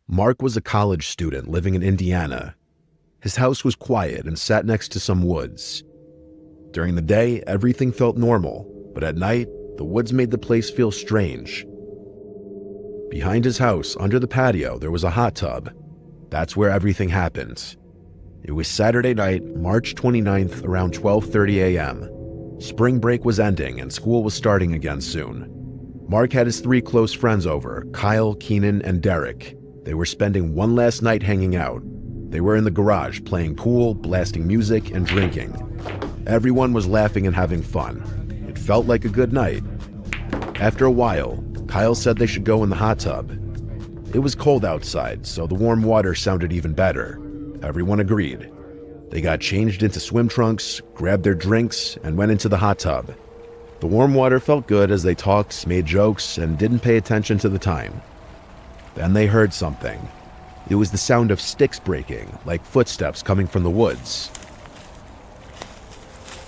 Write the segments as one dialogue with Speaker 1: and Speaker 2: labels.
Speaker 1: Mark was a college student living in Indiana. His house was quiet and sat next to some woods. During the day, everything felt normal, but at night, the woods made the place feel strange. Behind his house, under the patio, there was a hot tub. That's where everything happened. It was Saturday night, March 29th, around 12:30 a.m. Spring break was ending and school was starting again soon. Mark had his three close friends over, Kyle, Keenan, and Derek. They were spending one last night hanging out. They were in the garage playing pool, blasting music, and drinking. Everyone was laughing and having fun. It felt like a good night. After a while, Kyle said they should go in the hot tub. It was cold outside, so the warm water sounded even better. Everyone agreed. They got changed into swim trunks, grabbed their drinks, and went into the hot tub. The warm water felt good as they talked, made jokes, and didn't pay attention to the time. Then they heard something. It was the sound of sticks breaking, like footsteps coming from the woods.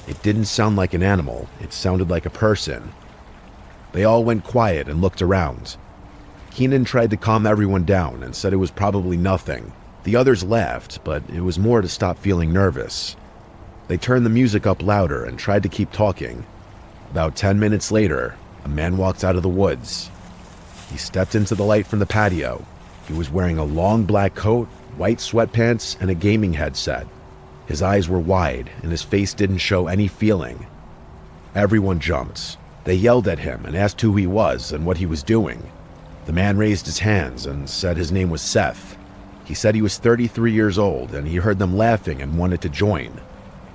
Speaker 1: It didn't sound like an animal, it sounded like a person. They all went quiet and looked around. Keenan tried to calm everyone down and said it was probably nothing. The others laughed, but it was more to stop feeling nervous. They turned the music up louder and tried to keep talking. About 10 minutes later, a man walked out of the woods. He stepped into the light from the patio. He was wearing a long black coat, white sweatpants, and a gaming headset. His eyes were wide, and his face didn't show any feeling. Everyone jumped. They yelled at him and asked who he was and what he was doing. The man raised his hands and said his name was Seth. He said he was 33 years old, and he heard them laughing and wanted to join.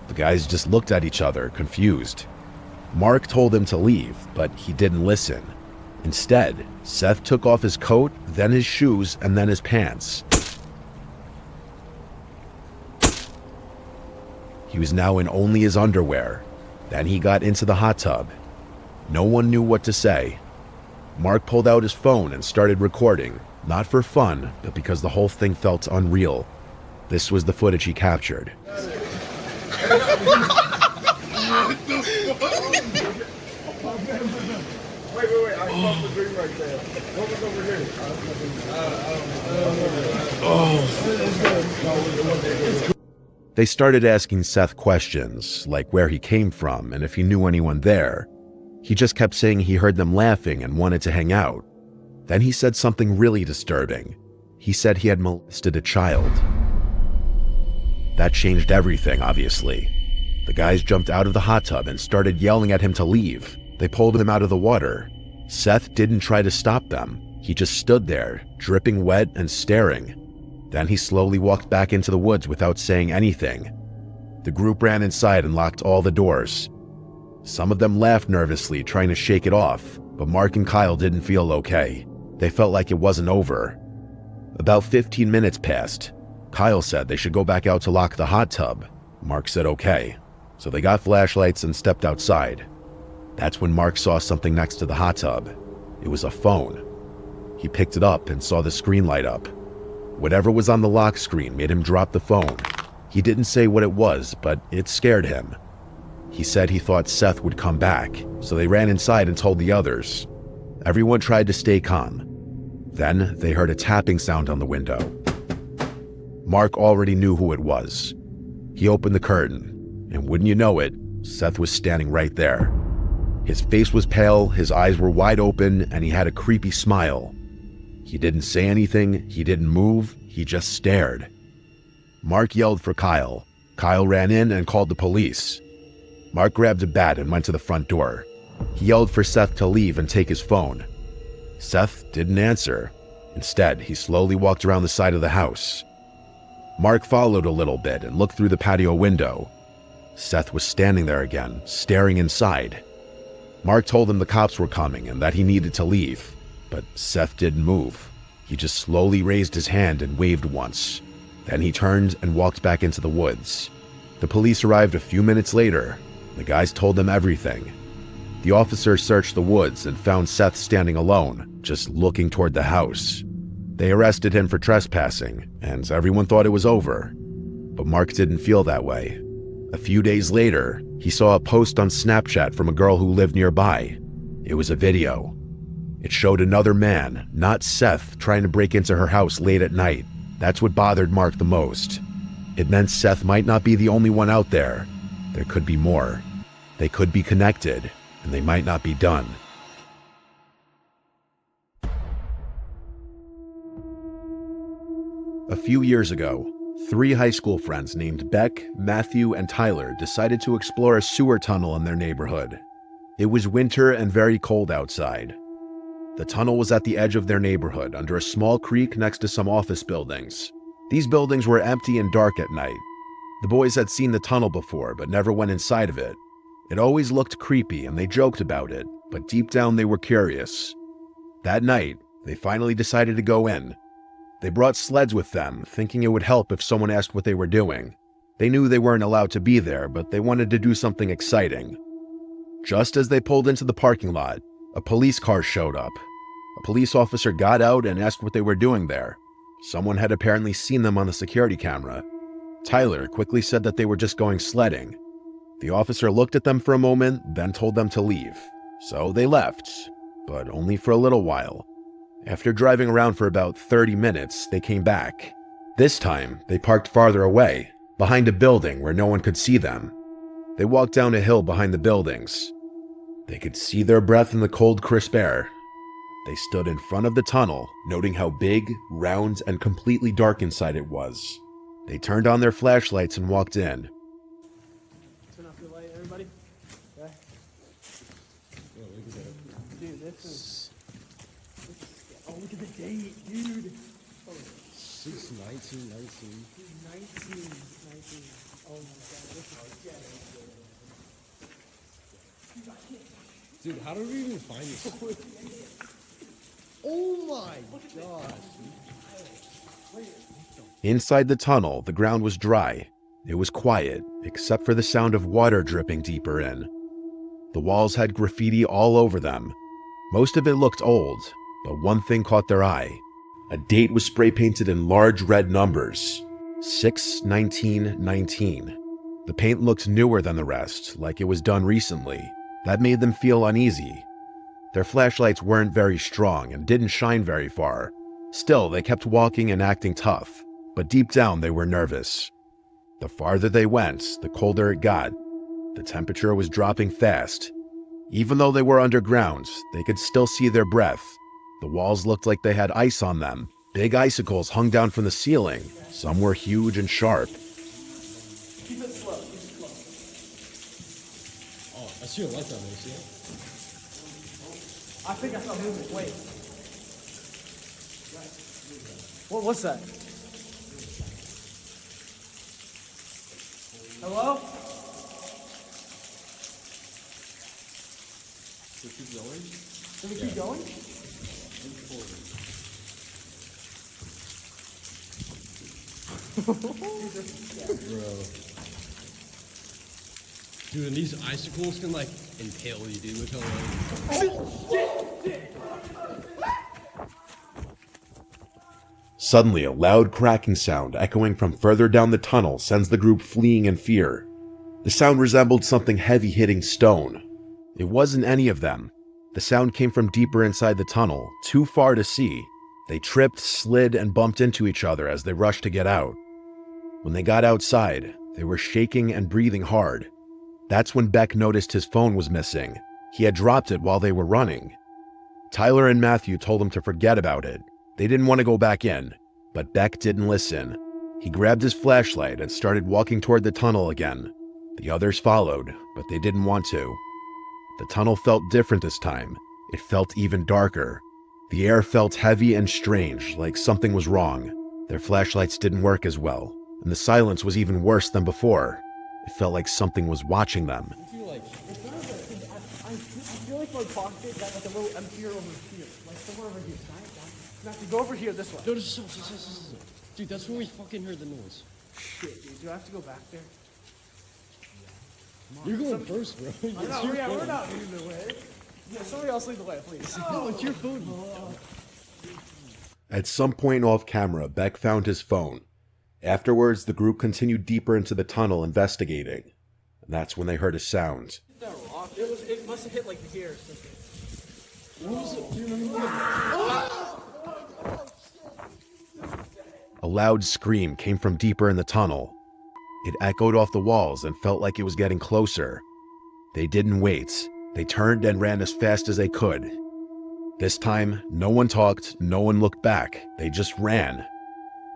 Speaker 1: The guys just looked at each other, confused. Mark told him to leave, but he didn't listen. Instead, Seth took off his coat, then his shoes, and then his pants. He was now in only his underwear. Then he got into the hot tub. No one knew what to say. Mark pulled out his phone and started recording, not for fun, but because the whole thing felt unreal. This was the footage he captured. Wait, I saw the dream right there. What was over here? They started asking Seth questions, like where he came from and if he knew anyone there. He just kept saying he heard them laughing and wanted to hang out. Then he said something really disturbing. He said he had molested a child. That changed everything, obviously. The guys jumped out of the hot tub and started yelling at him to leave. They pulled him out of the water. Seth didn't try to stop them. He just stood there, dripping wet and staring. Then he slowly walked back into the woods without saying anything. The group ran inside and locked all the doors. Some of them laughed nervously, trying to shake it off, but Mark and Kyle didn't feel okay. They felt like it wasn't over. About 15 minutes passed. Kyle said they should go back out to lock the hot tub. Mark said okay. So they got flashlights and stepped outside. That's when Mark saw something next to the hot tub. It was a phone. He picked it up and saw the screen light up. Whatever was on the lock screen made him drop the phone. He didn't say what it was, but it scared him. He said he thought Seth would come back, so they ran inside and told the others. Everyone tried to stay calm. Then they heard a tapping sound on the window. Mark already knew who it was. He opened the curtain, and wouldn't you know it, Seth was standing right there. His face was pale, his eyes were wide open, and he had a creepy smile. He didn't say anything, he didn't move, he just stared. Mark yelled for Kyle. Kyle ran in and called the police. Mark grabbed a bat and went to the front door. He yelled for Seth to leave and take his phone. Seth didn't answer. Instead, he slowly walked around the side of the house. Mark followed a little bit and looked through the patio window. Seth was standing there again, staring inside. Mark told him the cops were coming and that he needed to leave, but Seth didn't move. He just slowly raised his hand and waved once. Then he turned and walked back into the woods. The police arrived a few minutes later. The guys told them everything. The officers searched the woods and found Seth standing alone, just looking toward the house. They arrested him for trespassing, and everyone thought it was over. But Mark didn't feel that way. A few days later, he saw a post on Snapchat from a girl who lived nearby. It was a video. It showed another man, not Seth, trying to break into her house late at night. That's what bothered Mark the most. It meant Seth might not be the only one out there. There could be more. They could be connected, and they might not be done. A few years ago, 3 high school friends named Beck, Matthew, and Tyler decided to explore a sewer tunnel in their neighborhood. It was winter and very cold outside. The tunnel was at the edge of their neighborhood, under a small creek next to some office buildings. These buildings were empty and dark at night. The boys had seen the tunnel before, but never went inside of it. It always looked creepy, and they joked about it, but deep down they were curious. That night, they finally decided to go in. They brought sleds with them, thinking it would help if someone asked what they were doing. They knew they weren't allowed to be there, but they wanted to do something exciting. Just as they pulled into the parking lot, a police car showed up. A police officer got out and asked what they were doing there. Someone had apparently seen them on the security camera. Tyler quickly said that they were just going sledding. The officer looked at them for a moment, then told them to leave. So they left, but only for a little while. After driving around for about 30 minutes, they came back. This time, they parked farther away, behind a building where no one could see them. They walked down a hill behind the buildings. They could see their breath in the cold, crisp air. They stood in front of the tunnel, noting how big, round, and completely dark inside it was. They turned on their flashlights and walked in.
Speaker 2: Turn off your light, everybody. Okay. Dude, this is... Oh, look at the date, dude.
Speaker 3: 6/19/19.
Speaker 2: 19. Oh my god, this is
Speaker 3: Dude, how did we even find this? Oh my gosh.
Speaker 1: Inside the tunnel, the ground was dry. It was quiet, except for the sound of water dripping deeper in. The walls had graffiti all over them. Most of it looked old, but one thing caught their eye. A date was spray painted in large red numbers. 6/19/19. The paint looked newer than the rest, like it was done recently. That made them feel uneasy. Their flashlights weren't very strong and didn't shine very far. Still, they kept walking and acting tough, but deep down they were nervous. The farther they went, the colder it got. The temperature was dropping fast. Even though they were underground, they could still see their breath. The walls looked like they had ice on them. Big icicles hung down from the ceiling. Some were huge and sharp.
Speaker 2: Keep it slow,
Speaker 3: Oh, I see a light down there, see it?
Speaker 2: I think I saw movement. Wait. What's that? Hello?
Speaker 3: So keep going?
Speaker 2: Can we keep going?
Speaker 3: Bro. Dude, and these icicles can like impale you, dude. Look how long.
Speaker 1: Suddenly, a loud cracking sound echoing from further down the tunnel sends the group fleeing in fear. The sound resembled something heavy hitting stone. It wasn't any of them. The sound came from deeper inside the tunnel, too far to see. They tripped, slid, and bumped into each other as they rushed to get out. When they got outside, they were shaking and breathing hard. That's when Beck noticed his phone was missing. He had dropped it while they were running. Tyler and Matthew told him to forget about it. They didn't want to go back in, but Beck didn't listen. He grabbed his flashlight and started walking toward the tunnel again. The others followed, but they didn't want to. The tunnel felt different this time. It felt even darker. The air felt heavy and strange, like something was wrong. Their flashlights didn't work as well, and the silence was even worse than before. It felt like something was watching them.
Speaker 3: I feel like
Speaker 2: I feel like my pocket got like a little emptier over here. Like somewhere over here. Matthew, go over here this way.
Speaker 3: no, dude, that's where we fucking heard the noise.
Speaker 2: Shit, dude. Do I have to go back there?
Speaker 3: You're going first, bro.
Speaker 2: I know, we're not leading the way. Yeah, somebody else lead the way, please.
Speaker 3: No, it's your phone.
Speaker 1: At some point off camera, Beck found his phone. Afterwards, the group continued deeper into the tunnel investigating. And that's when they heard a sound.
Speaker 2: It must have hit like here or something.
Speaker 3: What was it? Do you remember?
Speaker 1: A loud scream came from deeper in the tunnel. It echoed off the walls and felt like it was getting closer. They didn't wait. They turned and ran as fast as they could. This time, no one talked, no one looked back. They just ran.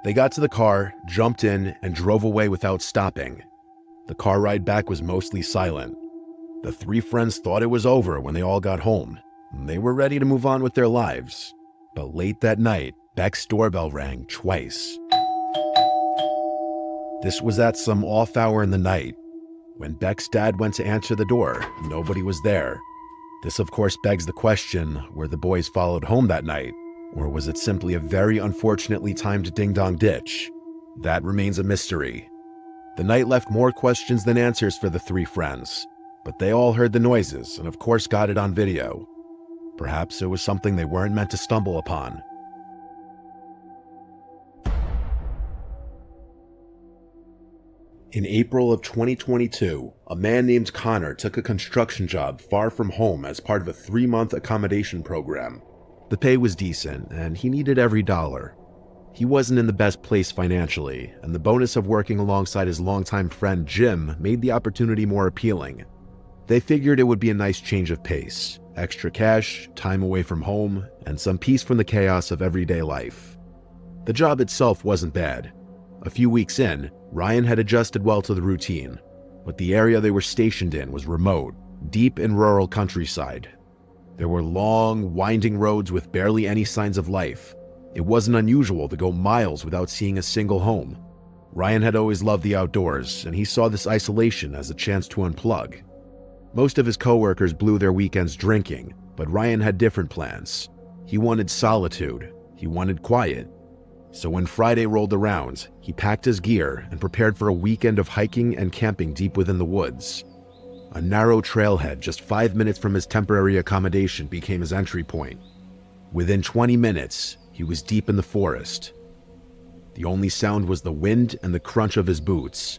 Speaker 1: They got to the car, jumped in, and drove away without stopping. The car ride back was mostly silent. The three friends thought it was over when they all got home. They were ready to move on with their lives. But late that night, Beck's doorbell rang twice. This was at some off hour in the night. When Beck's dad went to answer the door, nobody was there. This, of course, begs the question, were the boys followed home that night? Or was it simply a very unfortunately timed ding-dong ditch? That remains a mystery. The night left more questions than answers for the three friends, but they all heard the noises and of course got it on video. Perhaps it was something they weren't meant to stumble upon. In April of 2022, a man named Connor took a construction job far from home as part of a 3-month accommodation program. The pay was decent, and he needed every dollar. He wasn't in the best place financially, and the bonus of working alongside his longtime friend Jim made the opportunity more appealing. They figured it would be a nice change of pace, extra cash, time away from home, and some peace from the chaos of everyday life. The job itself wasn't bad. A few weeks in, Ryan had adjusted well to the routine, but the area they were stationed in was remote, deep in rural countryside. There were long, winding roads with barely any signs of life. It wasn't unusual to go miles without seeing a single home. Ryan had always loved the outdoors, and he saw this isolation as a chance to unplug. Most of his coworkers blew their weekends drinking, but Ryan had different plans. He wanted solitude. He wanted quiet. So when Friday rolled around, he packed his gear and prepared for a weekend of hiking and camping deep within the woods. A narrow trailhead just 5 minutes from his temporary accommodation became his entry point. Within 20 minutes, he was deep in the forest. The only sound was the wind and the crunch of his boots.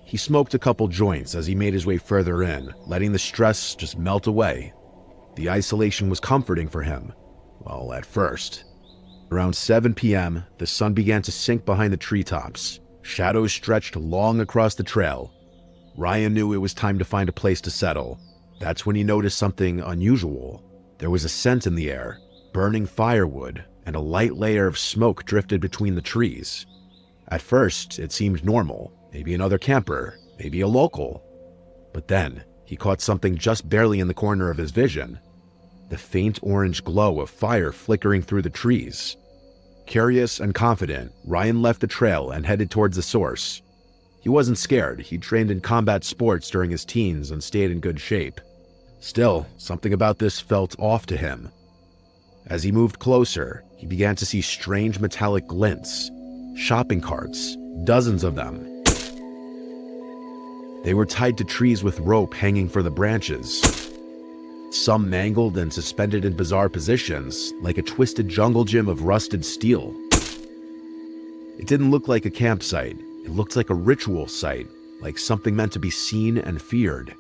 Speaker 1: He smoked a couple joints as he made his way further in, letting the stress just melt away. The isolation was comforting for him. Well, at first. Around 7 p.m., the sun began to sink behind the treetops. Shadows stretched long across the trail. Ryan knew it was time to find a place to settle. That's when he noticed something unusual. There was a scent in the air, burning firewood, and a light layer of smoke drifted between the trees. At first, it seemed normal, maybe another camper, maybe a local. But then, he caught something just barely in the corner of his vision. The faint orange glow of fire flickering through the trees. Curious and confident, Ryan left the trail and headed towards the source. He wasn't scared. He'd trained in combat sports during his teens and stayed in good shape. Still, something about this felt off to him. As he moved closer, he began to see strange metallic glints. Shopping carts, dozens of them. They were tied to trees with rope hanging for the branches. Some mangled and suspended in bizarre positions, like a twisted jungle gym of rusted steel. It didn't look like a campsite. It looked like a ritual site, like something meant to be seen and feared.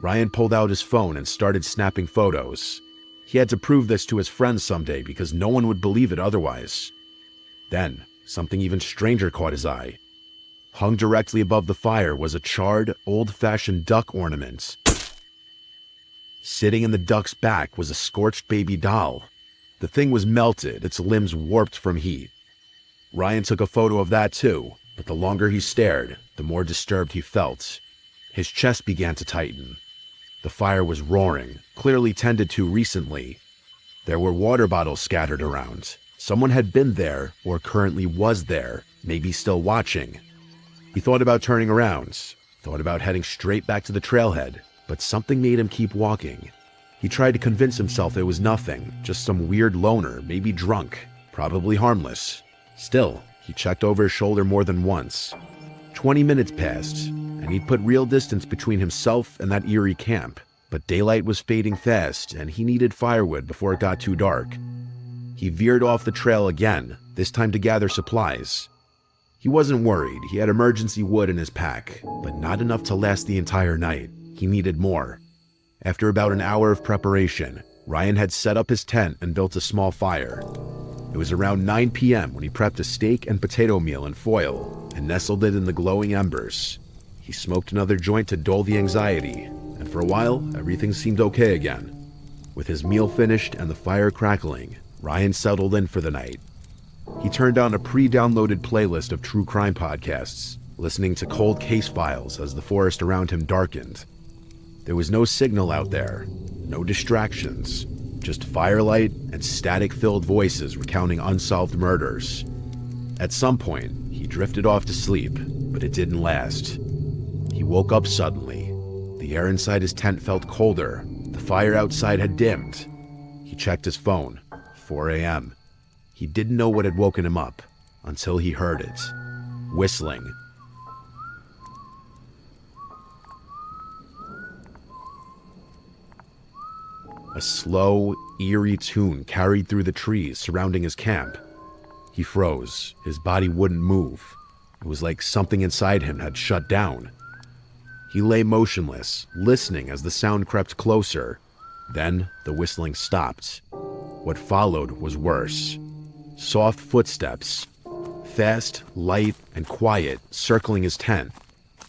Speaker 1: Ryan pulled out his phone and started snapping photos. He had to prove this to his friends someday because no one would believe it otherwise. Then, something even stranger caught his eye. Hung directly above the fire was a charred, old-fashioned duck ornament. Sitting in the duck's back was a scorched baby doll. The thing was melted, its limbs warped from heat. Ryan took a photo of that too, but the longer he stared, the more disturbed he felt. His chest began to tighten. The fire was roaring, clearly tended to recently. There were water bottles scattered around. Someone had been there, or currently was there, maybe still watching. He thought about turning around, thought about heading straight back to the trailhead, but something made him keep walking. He tried to convince himself it was nothing, just some weird loner, maybe drunk, probably harmless. Still, he checked over his shoulder more than once. 20 minutes passed, and he'd put real distance between himself and that eerie camp, but daylight was fading fast, and he needed firewood before it got too dark. He veered off the trail again, this time to gather supplies. He wasn't worried. He had emergency wood in his pack, but not enough to last the entire night. He needed more. After about an hour of preparation, Ryan had set up his tent and built a small fire. It was around 9 p.m. when he prepped a steak and potato meal in foil and nestled it in the glowing embers. He smoked another joint to dull the anxiety, and for a while, everything seemed okay again. With his meal finished and the fire crackling, Ryan settled in for the night. He turned on a pre-downloaded playlist of true crime podcasts, listening to cold case files as the forest around him darkened. There was no signal out there, no distractions, just firelight and static-filled voices recounting unsolved murders. At some point, he drifted off to sleep, but it didn't last. He woke up suddenly. The air inside his tent felt colder. The fire outside had dimmed. He checked his phone. 4 a.m. He didn't know what had woken him up until he heard it. Whistling. A slow, eerie tune carried through the trees surrounding his camp. He froze. His body wouldn't move. It was like something inside him had shut down. He lay motionless, listening as the sound crept closer. Then the whistling stopped. What followed was worse. Soft footsteps, fast, light, and quiet, circling his tent.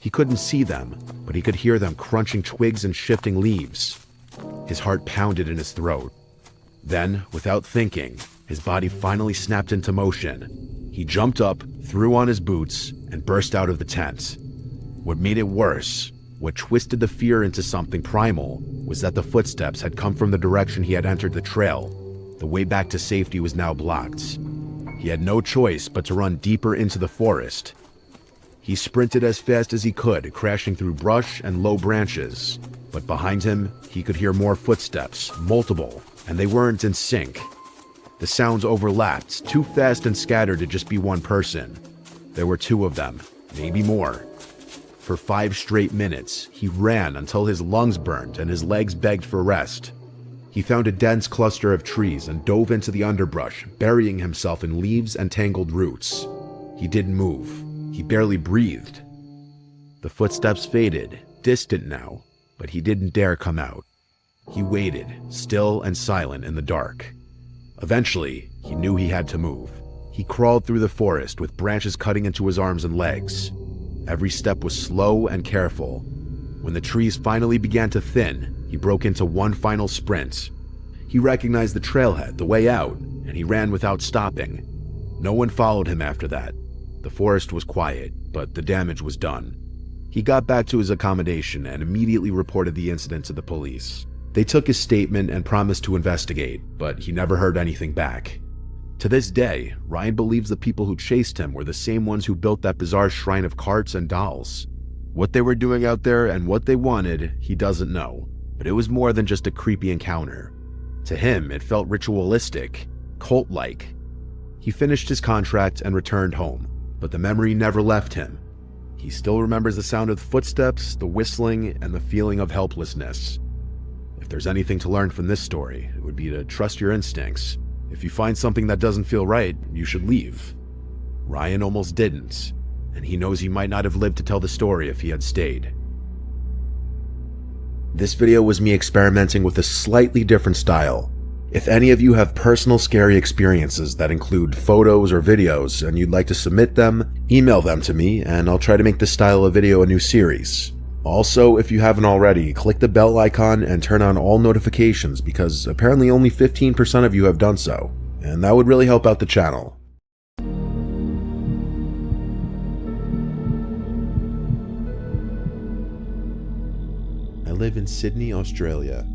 Speaker 1: He couldn't see them, but he could hear them crunching twigs and shifting leaves. His heart pounded in his throat. Then, without thinking, his body finally snapped into motion. He jumped up, threw on his boots, and burst out of the tent. What made it worse, what twisted the fear into something primal, was that the footsteps had come from the direction he had entered the trail. The way back to safety was now blocked. He had no choice but to run deeper into the forest. He sprinted as fast as he could, crashing through brush and low branches. But behind him, he could hear more footsteps, multiple, and they weren't in sync. The sounds overlapped, too fast and scattered to just be one person. There were two of them, maybe more. For 5 straight minutes, he ran until his lungs burned and his legs begged for rest. He found a dense cluster of trees and dove into the underbrush, burying himself in leaves and tangled roots. He didn't move. He barely breathed. The footsteps faded, distant now, but he didn't dare come out. He waited, still and silent in the dark. Eventually, he knew he had to move. He crawled through the forest with branches cutting into his arms and legs. Every step was slow and careful. When the trees finally began to thin, he broke into one final sprint. He recognized the trailhead, the way out, and he ran without stopping. No one followed him after that. The forest was quiet, but the damage was done. He got back to his accommodation and immediately reported the incident to the police. They took his statement and promised to investigate, but he never heard anything back. To this day, Ryan believes the people who chased him were the same ones who built that bizarre shrine of carts and dolls. What they were doing out there and what they wanted, he doesn't know, but it was more than just a creepy encounter. To him, it felt ritualistic, cult-like. He finished his contract and returned home, but the memory never left him. He still remembers the sound of the footsteps, the whistling, and the feeling of helplessness. If there's anything to learn from this story, it would be to trust your instincts. If you find something that doesn't feel right, you should leave. Ryan almost didn't, and he knows he might not have lived to tell the story if he had stayed. This video was me experimenting with a slightly different style. If any of you have personal scary experiences that include photos or videos and you'd like to submit them, email them to me and I'll try to make this style of video a new series. Also, if you haven't already, click the bell icon and turn on all notifications because apparently only 15% of you have done so, and that would really help out the channel. I live in Sydney, Australia.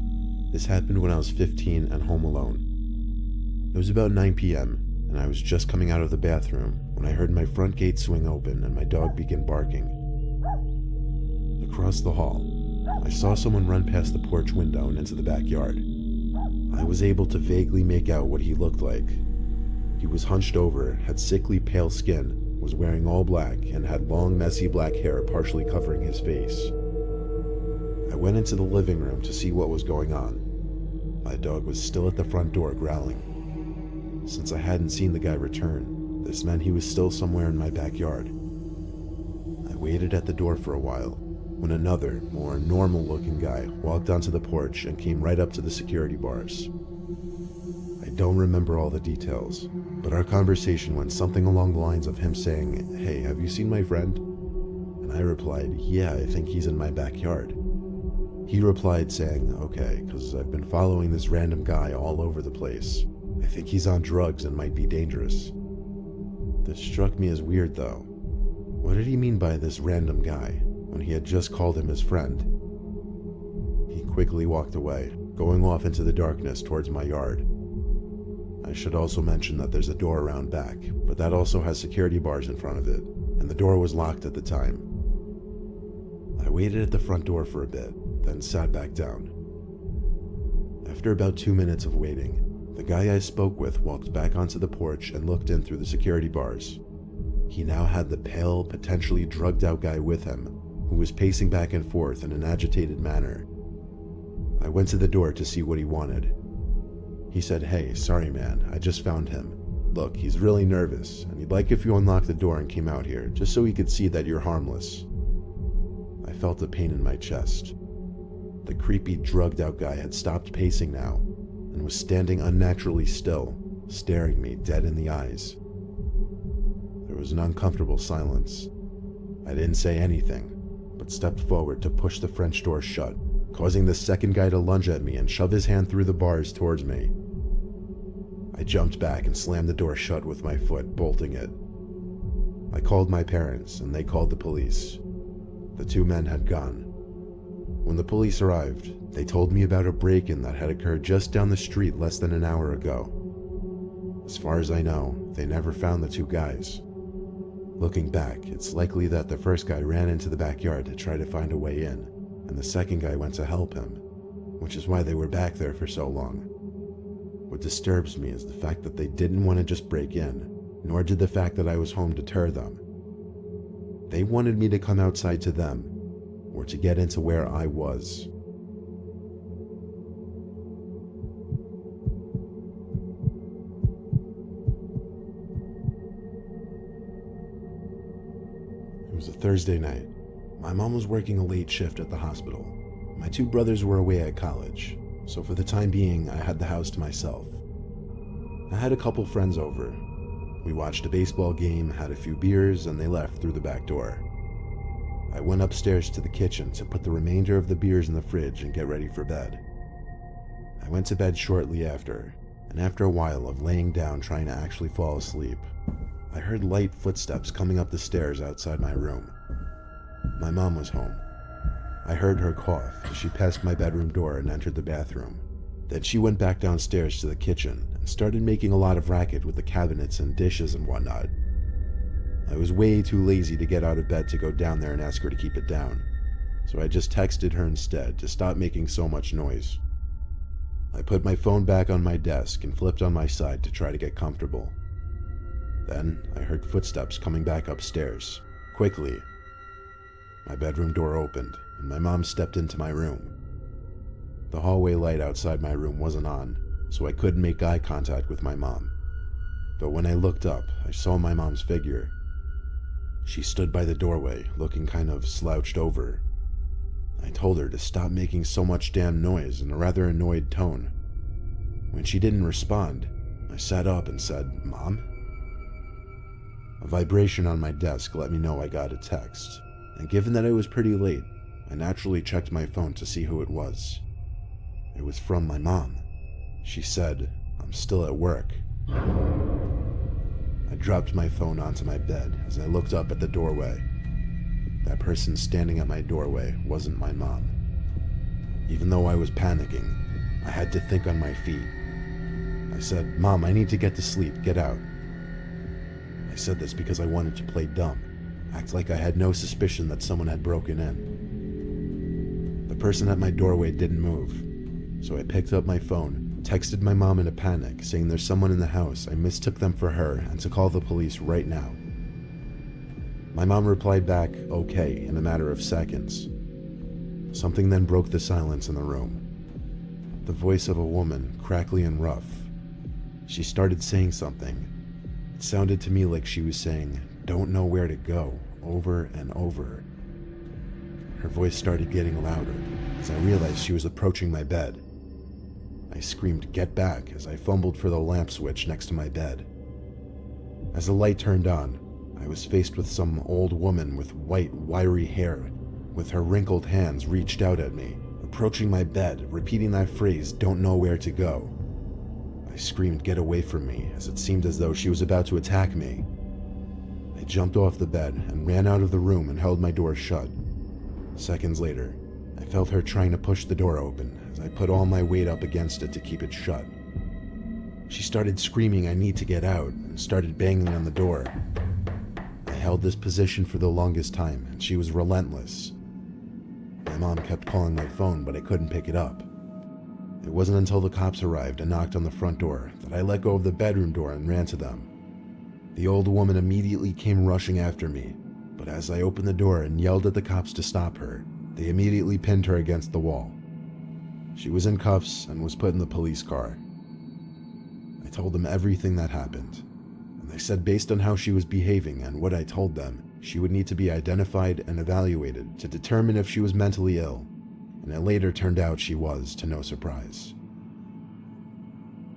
Speaker 1: This happened when I was 15 and home alone. It was about 9 p.m. and I was just coming out of the bathroom when I heard my front gate swing open and my dog begin barking. Across the hall, I saw someone run past the porch window and into the backyard. I was able to vaguely make out what he looked like. He was hunched over, had sickly pale skin, was wearing all black, and had long messy black hair partially covering his face. I went into the living room to see what was going on. My dog was still at the front door growling. Since I hadn't seen the guy return, this meant he was still somewhere in my backyard. I waited at the door for a while, when another, more normal-looking guy walked onto the porch and came right up to the security bars. I don't remember all the details, but our conversation went something along the lines of him saying, "Hey, have you seen my friend?" And I replied, "Yeah, I think he's in my backyard." He replied saying, "Okay, because I've been following this random guy all over the place. I think he's on drugs and might be dangerous." This struck me as weird though. What did he mean by this random guy when he had just called him his friend? He quickly walked away, going off into the darkness towards my yard. I should also mention that there's a door around back, but that also has security bars in front of it, and the door was locked at the time. I waited at the front door for a bit, then sat back down. After about 2 minutes of waiting, the guy I spoke with walked back onto the porch and looked in through the security bars. He now had the pale, potentially drugged out guy with him, who was pacing back and forth in an agitated manner. I went to the door to see what he wanted. He said, "Hey, sorry man, I just found him. Look, he's really nervous, and he'd like if you unlocked the door and came out here, just so he could see that you're harmless." I felt a pain in my chest. The creepy, drugged out guy had stopped pacing now, and was standing unnaturally still, staring me dead in the eyes. There was an uncomfortable silence. I didn't say anything, but stepped forward to push the French door shut, causing the second guy to lunge at me and shove his hand through the bars towards me. I jumped back and slammed the door shut with my foot, bolting it. I called my parents, and they called the police. The two men had gone. When the police arrived, they told me about a break-in that had occurred just down the street less than an hour ago. As far as I know, they never found the two guys. Looking back, it's likely that the first guy ran into the backyard to try to find a way in, and the second guy went to help him, which is why they were back there for so long. What disturbs me is the fact that they didn't want to just break in, nor did the fact that I was home deter them. They wanted me to come outside to them, or to get into where I was. It was a Thursday night. My mom was working a late shift at the hospital. My two brothers were away at college, so for the time being, I had the house to myself. I had a couple friends over. We watched a baseball game, had a few beers, and they left through the back door. I went upstairs to the kitchen to put the remainder of the beers in the fridge and get ready for bed. I went to bed shortly after, and after a while of laying down trying to actually fall asleep, I heard light footsteps coming up the stairs outside my room. My mom was home. I heard her cough as she passed my bedroom door and entered the bathroom. Then she went back downstairs to the kitchen and started making a lot of racket with the cabinets and dishes and whatnot. I was way too lazy to get out of bed to go down there and ask her to keep it down, so I just texted her instead to stop making so much noise. I put my phone back on my desk and flipped on my side to try to get comfortable. Then I heard footsteps coming back upstairs, quickly. My bedroom door opened, and my mom stepped into my room. The hallway light outside my room wasn't on, so I couldn't make eye contact with my mom. But when I looked up, I saw my mom's figure. She stood by the doorway, looking kind of slouched over. I told her to stop making so much damn noise in a rather annoyed tone. When she didn't respond, I sat up and said, "Mom?" A vibration on my desk let me know I got a text, and given that it was pretty late, I naturally checked my phone to see who it was. It was from my mom. She said, "I'm still at work." I dropped my phone onto my bed as I looked up at the doorway. That person standing at my doorway wasn't my mom. Even though I was panicking, I had to think on my feet. I said, "Mom, I need to get to sleep. Get out." I said this because I wanted to play dumb, act like I had no suspicion that someone had broken in. The person at my doorway didn't move, so I picked up my phone, texted my mom in a panic, saying there's someone in the house, I mistook them for her, and to call the police right now. My mom replied back, "Okay," in a matter of seconds. Something then broke the silence in the room. The voice of a woman, crackly and rough. She started saying something. It sounded to me like she was saying, "Don't know where to go," over and over. her voice started getting louder as I realized she was approaching my bed. I screamed, "Get back," as I fumbled for the lamp switch next to my bed. As the light turned on, I was faced with some old woman with white, wiry hair, with her wrinkled hands reached out at me, approaching my bed, repeating that phrase, "Don't know where to go." I screamed, "Get away from me," as it seemed as though she was about to attack me. I jumped off the bed and ran out of the room and held my door shut. Seconds later, I felt her trying to push the door open as I put all my weight up against it to keep it shut. She started screaming, "I need to get out," and started banging on the door. I held this position for the longest time, and she was relentless. My mom kept calling my phone, but I couldn't pick it up. It wasn't until the cops arrived and knocked on the front door that I let go of the bedroom door and ran to them. The old woman immediately came rushing after me, but as I opened the door and yelled at the cops to stop her, they immediately pinned her against the wall. She was in cuffs and was put in the police car. I told them everything that happened, and they said based on how she was behaving and what I told them, she would need to be identified and evaluated to determine if she was mentally ill, and it later turned out she was, to no surprise.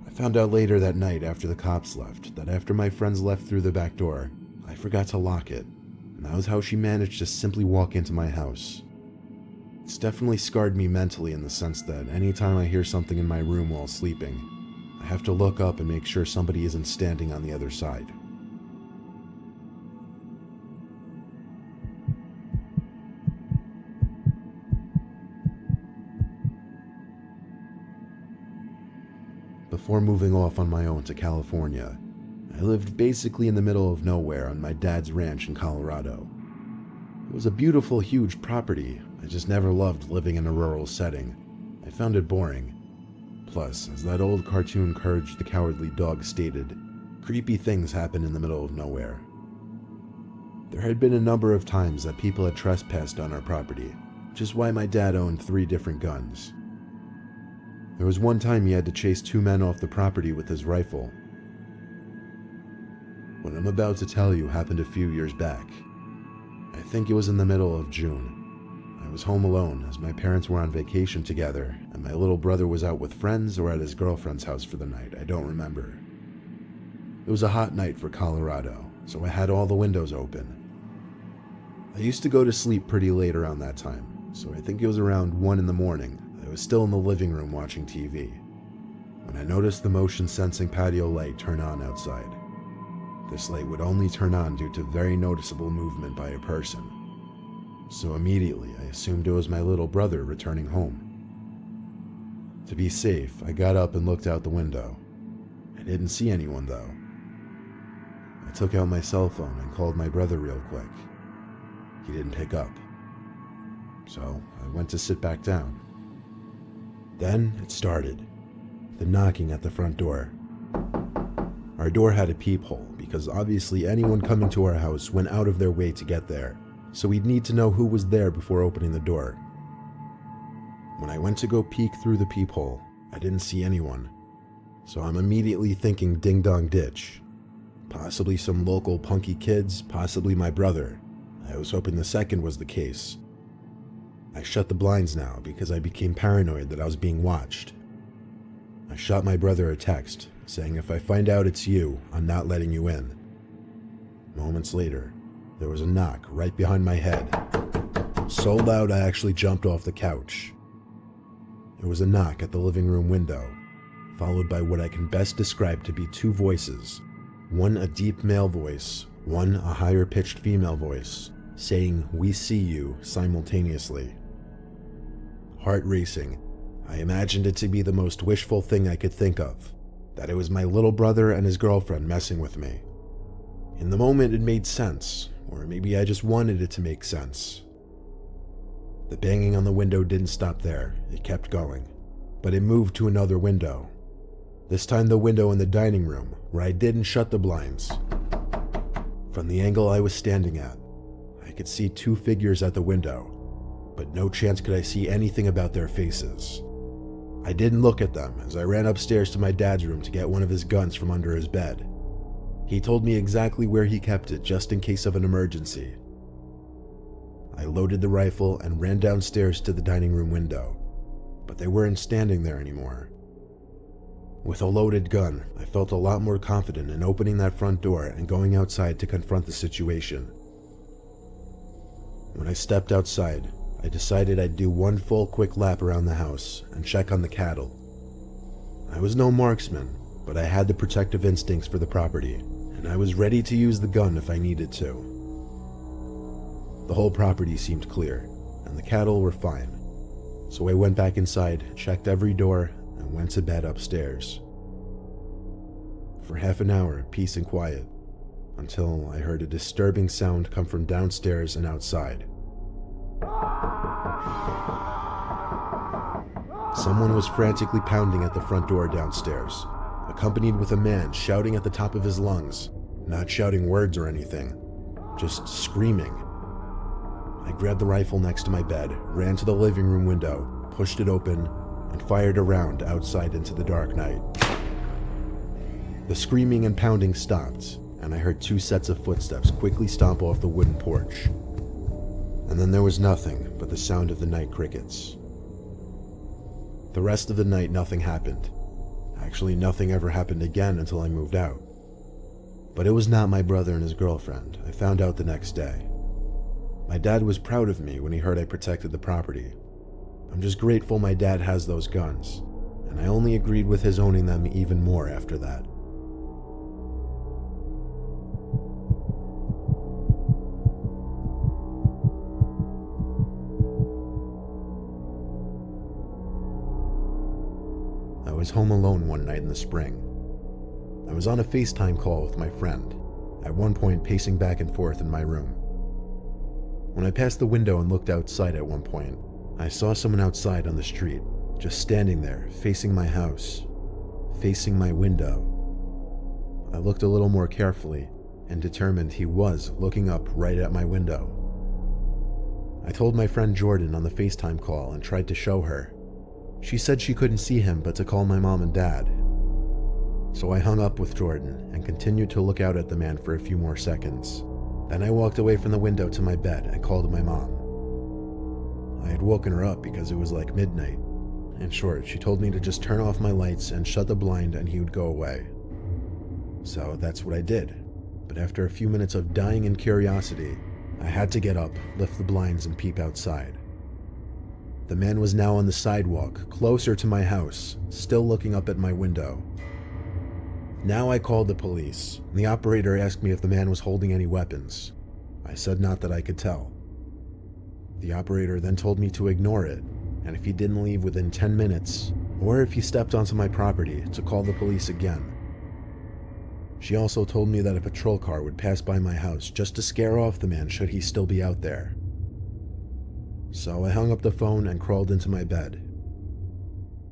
Speaker 1: I found out later that night after the cops left that after my friends left through the back door, I forgot to lock it, and that was how she managed to simply walk into my house. It's definitely scarred me mentally in the sense that anytime I hear something in my room while sleeping, I have to look up and make sure somebody isn't standing on the other side. Before moving off on my own to California, I lived basically in the middle of nowhere on my dad's ranch in Colorado. It was a beautiful, huge property. I just never loved living in a rural setting. I found it boring. Plus, as that old cartoon Courage the Cowardly Dog stated, creepy things happen in the middle of nowhere. There had been a number of times that people had trespassed on our property, which is why my dad owned 3 different guns. There was one time he had to chase 2 men off the property with his rifle. What I'm about to tell you happened a few years back. I think it was in the middle of June. I was home alone as my parents were on vacation together and my little brother was out with friends or at his girlfriend's house for the night, I don't remember. It was a hot night for Colorado, so I had all the windows open. I used to go to sleep pretty late around that time, so I think it was around 1 in the morning. I was still in the living room watching TV when I noticed the motion-sensing patio light turn on outside. This light would only turn on due to very noticeable movement by a person. So immediately I assumed it was my little brother returning home. To be safe, I got up and looked out the window. I didn't see anyone though. I took out my cell phone and called my brother real quick. He didn't pick up. So I went to sit back down. Then it started. The knocking at the front door. Our door had a peephole because obviously anyone coming to our house went out of their way to get there, so we'd need to know who was there before opening the door. When I went to go peek through the peephole, I didn't see anyone, so I'm immediately thinking ding dong ditch. Possibly some local punky kids, possibly my brother. I was hoping the second was the case. I shut the blinds now because I became paranoid that I was being watched. I shot my brother a text, saying if I find out it's you, I'm not letting you in. Moments later, there was a knock right behind my head. So loud I actually jumped off the couch. It was a knock at the living room window, followed by what I can best describe to be 2 voices. One a deep male voice, one a higher pitched female voice, saying "We see you" simultaneously. Heart racing, I imagined it to be the most wishful thing I could think of, that it was my little brother and his girlfriend messing with me. In the moment it made sense, or maybe I just wanted it to make sense. The banging on the window didn't stop there, it kept going, but it moved to another window. This time the window in the dining room, where I didn't shut the blinds. From the angle I was standing at, I could see 2 figures at the window, but no chance could I see anything about their faces. I didn't look at them as I ran upstairs to my dad's room to get one of his guns from under his bed. He told me exactly where he kept it just in case of an emergency. I loaded the rifle and ran downstairs to the dining room window, but they weren't standing there anymore. With a loaded gun, I felt a lot more confident in opening that front door and going outside to confront the situation. When I stepped outside, I decided I'd do one full quick lap around the house and check on the cattle. I was no marksman, but I had the protective instincts for the property, and I was ready to use the gun if I needed to. The whole property seemed clear, and the cattle were fine, so I went back inside, checked every door, and went to bed upstairs. For half an hour, peace and quiet, until I heard a disturbing sound come from downstairs and outside. Someone was frantically pounding at the front door downstairs, accompanied with a man shouting at the top of his lungs, not shouting words or anything, just screaming. I grabbed the rifle next to my bed, ran to the living room window, pushed it open, and fired a round outside into the dark night. The screaming and pounding stopped, and I heard 2 sets of footsteps quickly stomp off the wooden porch. And then there was nothing but the sound of the night crickets. The rest of the night, nothing happened. Actually, nothing ever happened again until I moved out. But it was not my brother and his girlfriend. I found out the next day. My dad was proud of me when he heard I protected the property. I'm just grateful my dad has those guns, and I only agreed with his owning them even more after that. I was home alone one night in the spring. I was on a FaceTime call with my friend, at one point pacing back and forth in my room. When I passed the window and looked outside at one point, I saw someone outside on the street, just standing there, facing my house, facing my window. I looked a little more carefully and determined he was looking up right at my window. I told my friend Jordan on the FaceTime call and tried to show her. She said she couldn't see him but to call my mom and dad. So I hung up with Jordan and continued to look out at the man for a few more seconds. Then I walked away from the window to my bed and called my mom. I had woken her up because it was like midnight. In short, she told me to just turn off my lights and shut the blind and he would go away. So that's what I did. But after a few minutes of dying in curiosity, I had to get up, lift the blinds, and peep outside. The man was now on the sidewalk, closer to my house, still looking up at my window. Now I called the police, and the operator asked me if the man was holding any weapons. I said not that I could tell. The operator then told me to ignore it, and if he didn't leave within 10 minutes, or if he stepped onto my property, to call the police again. She also told me that a patrol car would pass by my house just to scare off the man should he still be out there. So I hung up the phone and crawled into my bed.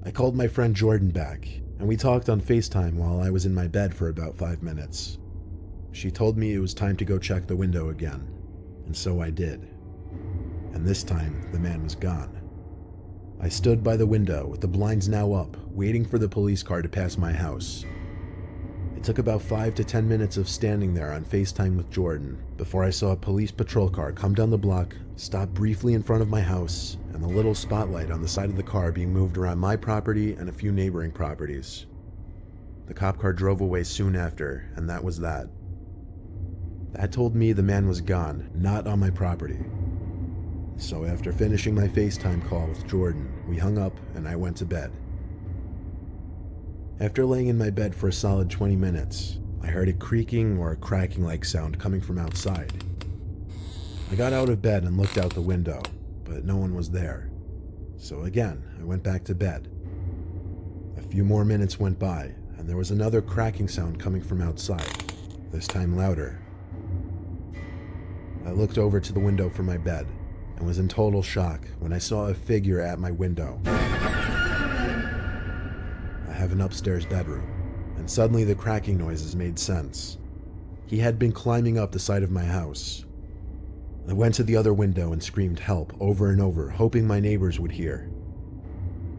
Speaker 1: I called my friend Jordan back, and we talked on FaceTime while I was in my bed for about 5 minutes. She told me it was time to go check the window again, and so I did. And this time, the man was gone. I stood by the window with the blinds now up, waiting for the police car to pass my house. It took about 5 to 10 minutes of standing there on FaceTime with Jordan before I saw a police patrol car come down the block, stop briefly in front of my house, and the little spotlight on the side of the car being moved around my property and a few neighboring properties. The cop car drove away soon after, and that was that. That told me the man was gone, not on my property. So after finishing my FaceTime call with Jordan, we hung up and I went to bed. After laying in my bed for a solid 20 minutes, I heard a creaking or a cracking-like sound coming from outside. I got out of bed and looked out the window, but no one was there. So again, I went back to bed. A few more minutes went by, and there was another cracking sound coming from outside, this time louder. I looked over to the window from my bed and was in total shock when I saw a figure at my window. I have an upstairs bedroom, and suddenly the cracking noises made sense. He had been climbing up the side of my house. I went to the other window and screamed help over and over, hoping my neighbors would hear.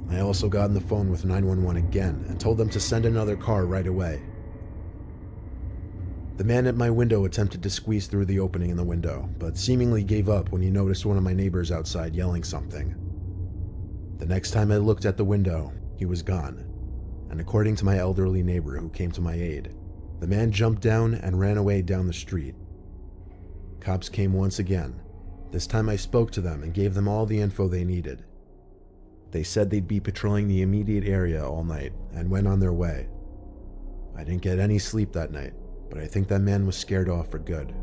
Speaker 1: I also got on the phone with 911 again and told them to send another car right away. The man at my window attempted to squeeze through the opening in the window, but seemingly gave up when he noticed one of my neighbors outside yelling something. The next time I looked at the window, he was gone, and according to my elderly neighbor who came to my aid, the man jumped down and ran away down the street. Cops came once again. This time I spoke to them and gave them all the info they needed. They said they'd be patrolling the immediate area all night and went on their way. I didn't get any sleep that night, but I think that man was scared off for good.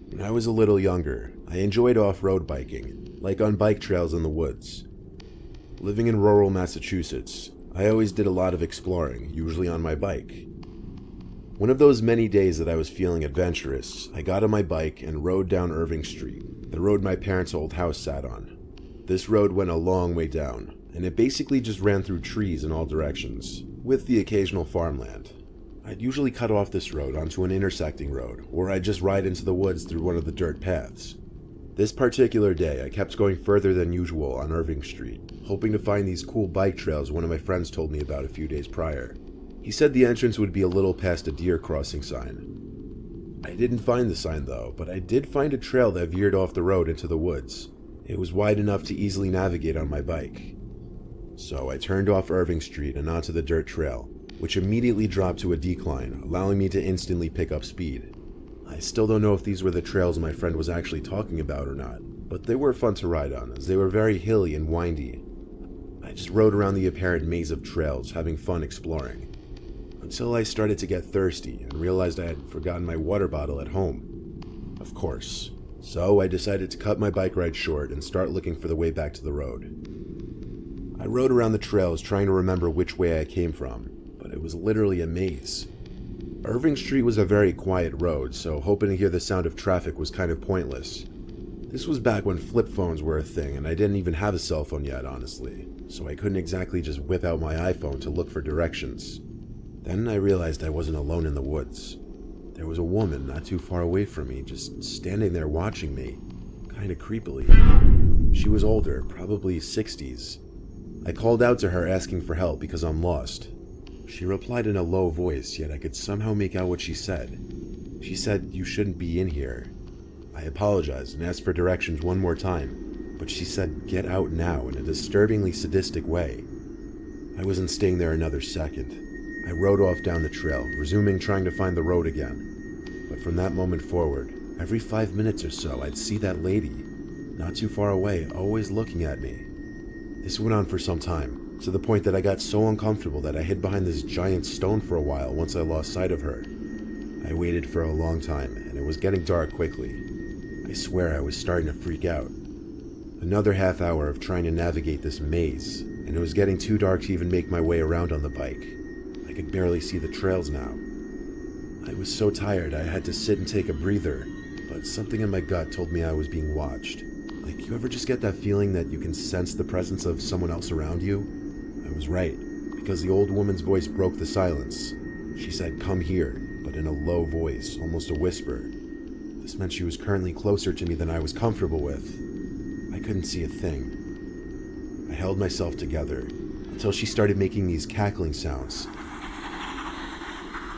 Speaker 1: When I was a little younger, I enjoyed off-road biking, like on bike trails in the woods. Living in rural Massachusetts, I always did a lot of exploring, usually on my bike. One of those many days that I was feeling adventurous, I got on my bike and rode down Irving Street, the road my parents' old house sat on. This road went a long way down, and it basically just ran through trees in all directions, with the occasional farmland. I'd usually cut off this road onto an intersecting road, or I'd just ride into the woods through one of the dirt paths. This particular day, I kept going further than usual on Irving Street, hoping to find these cool bike trails one of my friends told me about a few days prior. He said the entrance would be a little past a deer crossing sign. I didn't find the sign though, but I did find a trail that veered off the road into the woods. It was wide enough to easily navigate on my bike. So I turned off Irving Street and onto the dirt trail, which immediately dropped to a decline, allowing me to instantly pick up speed. I still don't know if these were the trails my friend was actually talking about or not, but they were fun to ride on, as they were very hilly and windy. I just rode around the apparent maze of trails, having fun exploring, until I started to get thirsty and realized I had forgotten my water bottle at home. Of course. So I decided to cut my bike ride short and start looking for the way back to the road. I rode around the trails trying to remember which way I came from, but it was literally a maze. Irving Street was a very quiet road, so hoping to hear the sound of traffic was kind of pointless. This was back when flip phones were a thing, and I didn't even have a cell phone yet, honestly, so I couldn't exactly just whip out my iPhone to look for directions. Then I realized I wasn't alone in the woods. There was a woman not too far away from me, just standing there watching me, kinda creepily. She was older, probably 60s. I called out to her asking for help because I'm lost. She replied in a low voice, yet I could somehow make out what she said. She said, "You shouldn't be in here." I apologized and asked for directions one more time, but she said, "Get out now," in a disturbingly sadistic way. I wasn't staying there another second. I rode off down the trail, resuming trying to find the road again. But from that moment forward, every 5 minutes or so, I'd see that lady, not too far away, always looking at me. This went on for some time, to the point that I got so uncomfortable that I hid behind this giant stone for a while once I lost sight of her. I waited for a long time, and it was getting dark quickly. I swear I was starting to freak out. Another half hour of trying to navigate this maze, and it was getting too dark to even make my way around on the bike. I could barely see the trails now. I was so tired I had to sit and take a breather, but something in my gut told me I was being watched. Like, you ever just get that feeling that you can sense the presence of someone else around you? I was right, because the old woman's voice broke the silence. She said, "Come here," but in a low voice, almost a whisper. This meant she was currently closer to me than I was comfortable with. I couldn't see a thing. I held myself together until she started making these cackling sounds.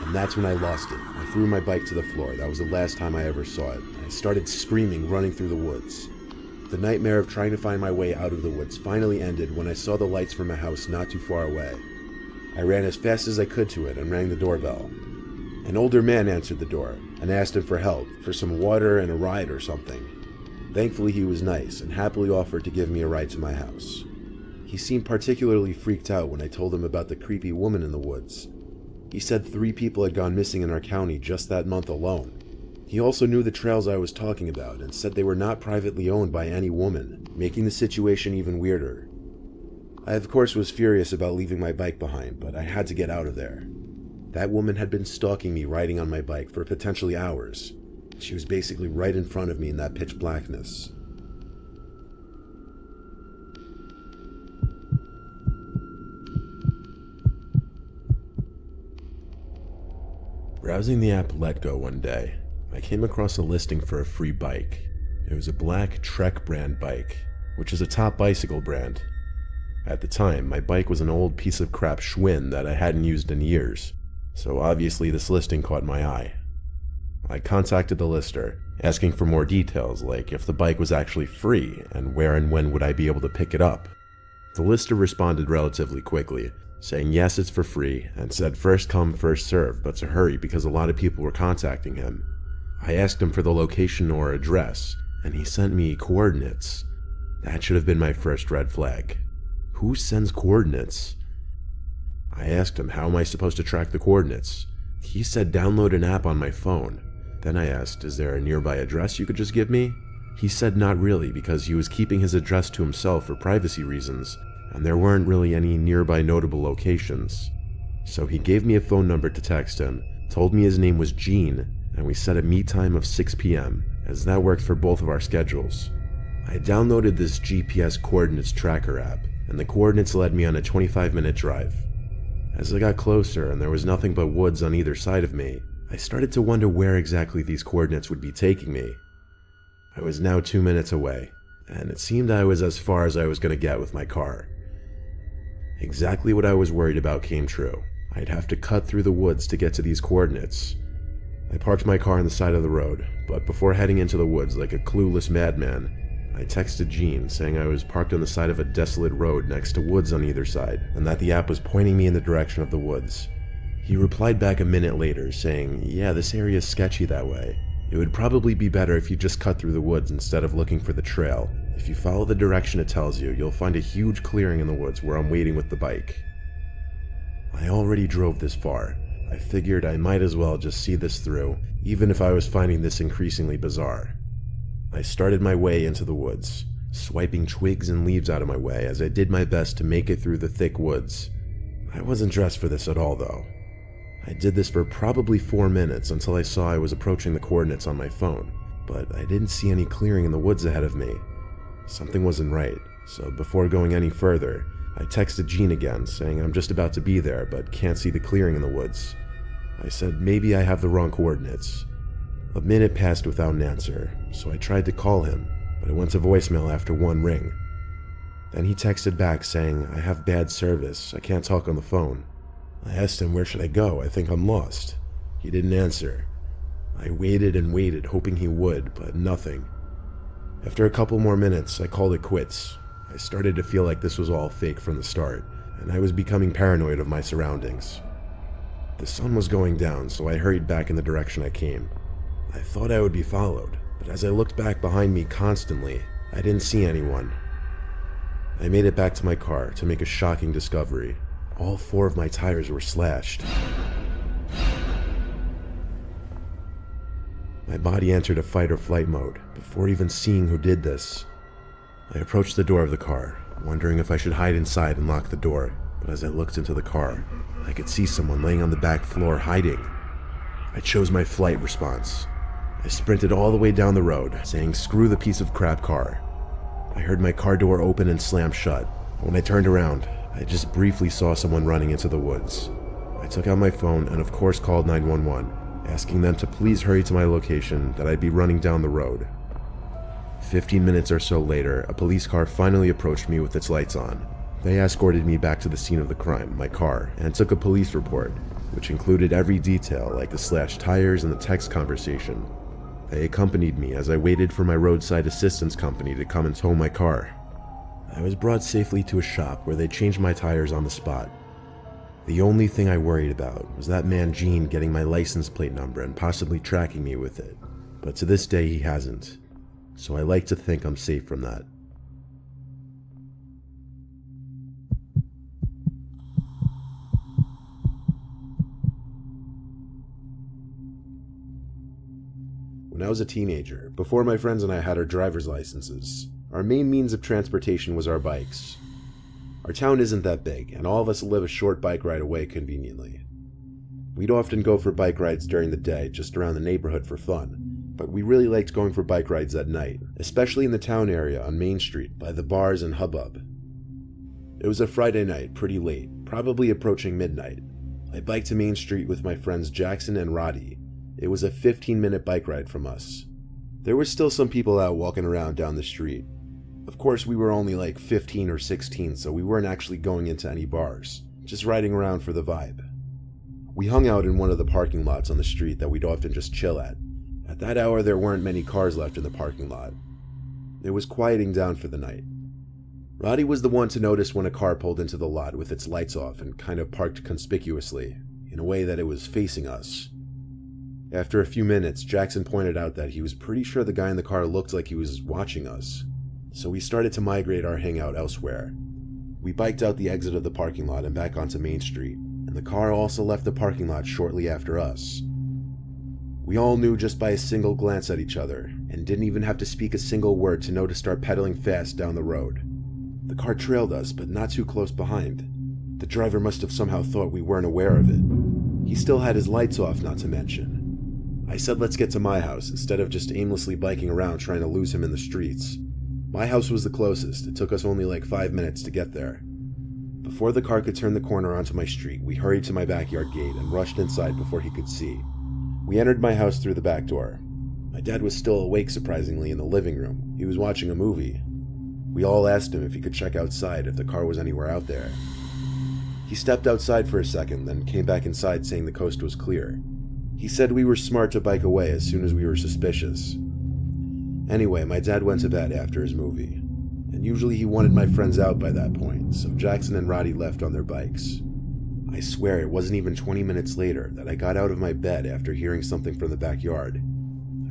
Speaker 1: And that's when I lost it. I threw my bike to the floor. That was the last time I ever saw it. I started screaming, running through the woods. The nightmare of trying to find my way out of the woods finally ended when I saw the lights from a house not too far away. I ran as fast as I could to it and rang the doorbell. An older man answered the door and asked him for help, for some water and a ride or something. Thankfully he was nice and happily offered to give me a ride to my house. He seemed particularly freaked out when I told him about the creepy woman in the woods. He said 3 people had gone missing in our county just that month alone. He also knew the trails I was talking about and said they were not privately owned by any woman, making the situation even weirder. I of course was furious about leaving my bike behind, but I had to get out of there. That woman had been stalking me riding on my bike for potentially hours. She was basically right in front of me in that pitch blackness. Browsing the app Letgo one day, I came across a listing for a free bike. It was a black Trek brand bike, which is a top bicycle brand. At the time, my bike was an old piece of crap Schwinn that I hadn't used in years, so obviously this listing caught my eye. I contacted the lister, asking for more details like if the bike was actually free and where and when would I be able to pick it up. The lister responded relatively quickly, saying yes, it's for free, and said first come, first serve, but to hurry because a lot of people were contacting him. I asked him for the location or address, and he sent me coordinates. That should have been my first red flag. Who sends coordinates? I asked him how am I supposed to track the coordinates. He said download an app on my phone. Then I asked, is there a nearby address you could just give me? He said not really because he was keeping his address to himself for privacy reasons, and there weren't really any nearby notable locations. So he gave me a phone number to text him, told me his name was Gene, and we set a meet time of 6 p.m., as that worked for both of our schedules. I downloaded this GPS coordinates tracker app, and the coordinates led me on a 25-minute drive. As I got closer and there was nothing but woods on either side of me, I started to wonder where exactly these coordinates would be taking me. I was now 2 minutes away, and it seemed I was as far as I was going to get with my car. Exactly what I was worried about came true. I'd have to cut through the woods to get to these coordinates. I parked my car on the side of the road, but before heading into the woods like a clueless madman, I texted Gene saying I was parked on the side of a desolate road next to woods on either side, and that the app was pointing me in the direction of the woods. He replied back a minute later saying, yeah, this area is sketchy that way. It would probably be better if you just cut through the woods instead of looking for the trail. If you follow the direction it tells you, you'll find a huge clearing in the woods where I'm waiting with the bike. I already drove this far. I figured I might as well just see this through, even if I was finding this increasingly bizarre. I started my way into the woods, swiping twigs and leaves out of my way as I did my best to make it through the thick woods. I wasn't dressed for this at all though. I did this for probably 4 minutes until I saw I was approaching the coordinates on my phone, but I didn't see any clearing in the woods ahead of me. Something wasn't right, so before going any further, I texted Gene again saying I'm just about to be there but can't see the clearing in the woods. I said maybe I have the wrong coordinates. A minute passed without an answer, so I tried to call him, but it went to voicemail after 1 ring. Then he texted back saying, I have bad service, I can't talk on the phone. I asked him where should I go, I think I'm lost. He didn't answer. I waited and waited, hoping he would, but nothing. After a couple more minutes, I called it quits. I started to feel like this was all fake from the start, and I was becoming paranoid of my surroundings. The sun was going down, so I hurried back in the direction I came. I thought I would be followed, but as I looked back behind me constantly, I didn't see anyone. I made it back to my car to make a shocking discovery. All 4 of my tires were slashed. My body entered a fight or flight mode before even seeing who did this. I approached the door of the car, wondering if I should hide inside and lock the door, but as I looked into the car, I could see someone laying on the back floor hiding. I chose my flight response. I sprinted all the way down the road, saying screw the piece of crap car. I heard my car door open and slam shut. When I turned around, I just briefly saw someone running into the woods. I took out my phone and of course called 911, asking them to please hurry to my location that I'd be running down the road. 15 minutes or so later, a police car finally approached me with its lights on. They escorted me back to the scene of the crime, my car, and took a police report, which included every detail like the slashed tires and the text conversation. They accompanied me as I waited for my roadside assistance company to come and tow my car. I was brought safely to a shop where they changed my tires on the spot. The only thing I worried about was that man Gene getting my license plate number and possibly tracking me with it, but to this day he hasn't, so I like to think I'm safe from that. When I was a teenager, before my friends and I had our driver's licenses, our main means of transportation was our bikes. Our town isn't that big, and all of us live a short bike ride away conveniently. We'd often go for bike rides during the day, just around the neighborhood for fun, but we really liked going for bike rides at night, especially in the town area on Main Street by the bars and hubbub. It was a Friday night, pretty late, probably approaching midnight. I biked to Main Street with my friends Jackson and Roddy. It was a 15-minute bike ride from us. There were still some people out walking around down the street. Of course, we were only like 15 or 16, so we weren't actually going into any bars, just riding around for the vibe. We hung out in one of the parking lots on the street that we'd often just chill at. At that hour, there weren't many cars left in the parking lot. It was quieting down for the night. Roddy was the one to notice when a car pulled into the lot with its lights off and kind of parked conspicuously, in a way that it was facing us. After a few minutes, Jackson pointed out that he was pretty sure the guy in the car looked like he was watching us, so we started to migrate our hangout elsewhere. We biked out the exit of the parking lot and back onto Main Street, and the car also left the parking lot shortly after us. We all knew just by a single glance at each other, and didn't even have to speak a single word to know to start pedaling fast down the road. The car trailed us, but not too close behind. The driver must have somehow thought we weren't aware of it. He still had his lights off, not to mention. I said let's get to my house, instead of just aimlessly biking around trying to lose him in the streets. My house was the closest. It took us only like 5 minutes to get there. Before the car could turn the corner onto my street, we hurried to my backyard gate and rushed inside before he could see. We entered my house through the back door. My dad was still awake, surprisingly, in the living room. He was watching a movie. We all asked him if he could check outside if the car was anywhere out there. He stepped outside for a second, then came back inside saying the coast was clear. He said we were smart to bike away as soon as we were suspicious. Anyway, my dad went to bed after his movie, and usually he wanted my friends out by that point, so Jackson and Roddy left on their bikes. I swear it wasn't even 20 minutes later that I got out of my bed after hearing something from the backyard.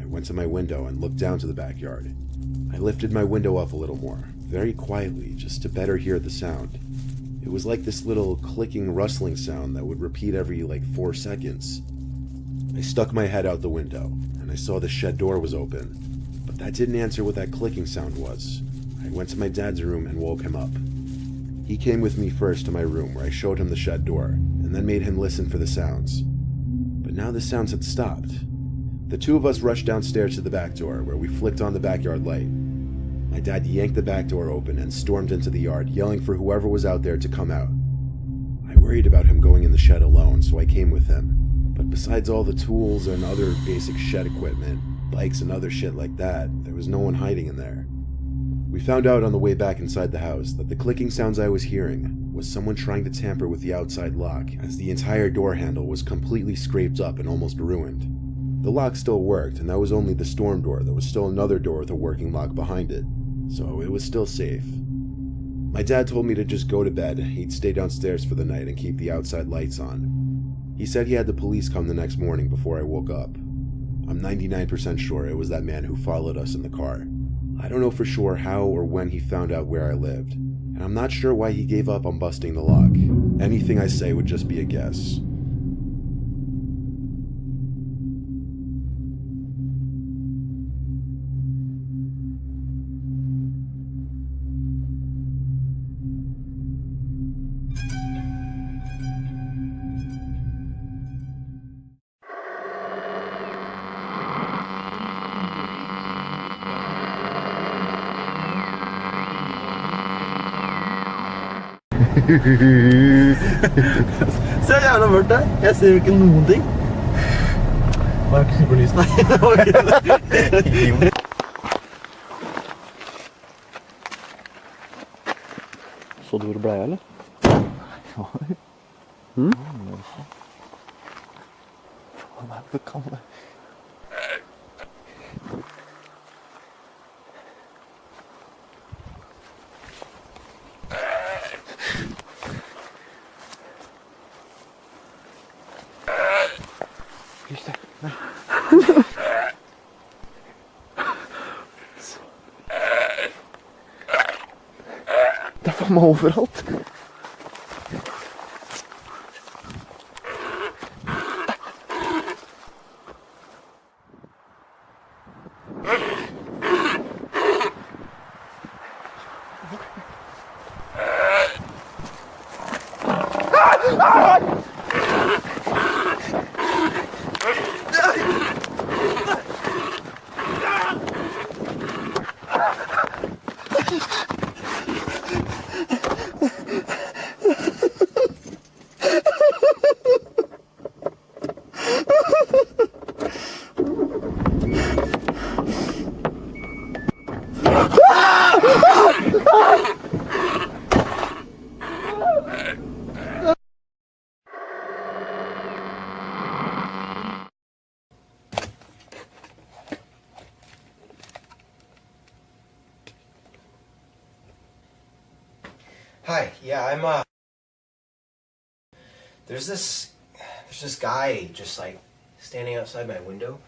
Speaker 1: I went to my window and looked down to the backyard. I lifted my window up a little more, very quietly, just to better hear the sound. It was like this little clicking, rustling sound that would repeat every 4 seconds. I stuck my head out the window, and I saw the shed door was open, but that didn't answer what that clicking sound was. I went to my dad's room and woke him up. He came with me first to my room where I showed him the shed door, and then made him listen for the sounds. But now the sounds had stopped. The two of us rushed downstairs to the back door, where we flicked on the backyard light. My dad yanked the back door open and stormed into the yard, yelling for whoever was out there to come out. I worried about him going in the shed alone, so I came with him. But besides all the tools and other basic shed equipment, bikes and other shit like that, there was no one hiding in there. We found out on the way back inside the house that the clicking sounds I was hearing was someone trying to tamper with the outside lock, as the entire door handle was completely scraped up and almost ruined. The lock still worked, and that was only the storm door. There was still another door with a working lock behind it, so it was still safe. My dad told me to just go to bed. He'd stay downstairs for the night and keep the outside lights on. He said he had the police come the next morning before I woke up. I'm 99% sure it was that man who followed us in the car. I don't know for sure how or when he found out where I lived, and I'm not sure why he gave up on busting the lock. Anything I say would just be a guess.
Speaker 4: Se jævla mørkt der. Jeg ser jo ikke noen ting. Hva er ikke på lyset? Nei, det var ikke det. Så du hvor det ble, eller? Ja. Faen, det kan det. Det er faen meg overalt.
Speaker 5: Hi. Yeah, I'm there's this guy just like standing outside my window.